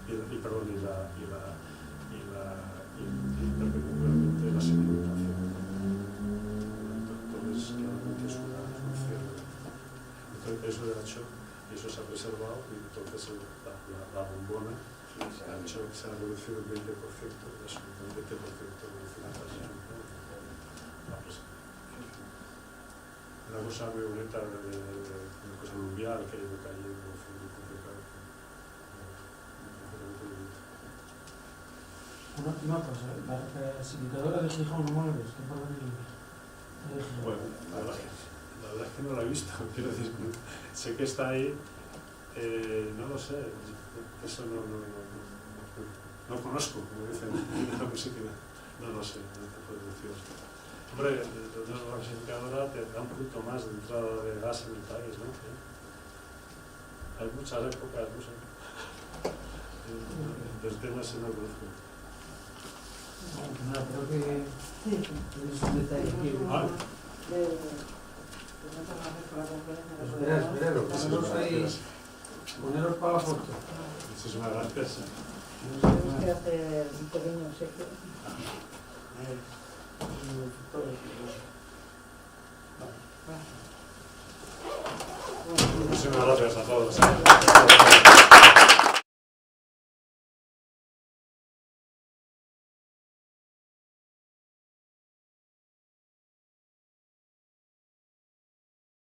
perpendicularmente la sedimentación. Entonces, claramente es un cierre. Entonces, eso ha hecho, y eso se ha preservado, y entonces la bombona ha hecho que se ha reducido el 20%, es un 20% de la presión. Una cosa muy bonita, una cosa mundial que ha ido cayendo, fue muy complicado. Una cosa, la gasificadora de Gijón no mueves, ¿qué pasa ahí? Bueno, la verdad es que no la he visto, quiero decir, sé que está ahí, no lo sé, eso no conozco, como dicen en la música, no lo sé, no te puedo decir. Hombre, la gasificadora te da un punto más de entrada de gas en el país, ¿no? Hay muchas épocas, no sé. Del tema sí no conozco. No, creo que tienes un detalle aquí. Poneros para la foto. Muchísimas gracias. Tenemos que hacer un pequeño obsequio. Muchísimas gracias a todos.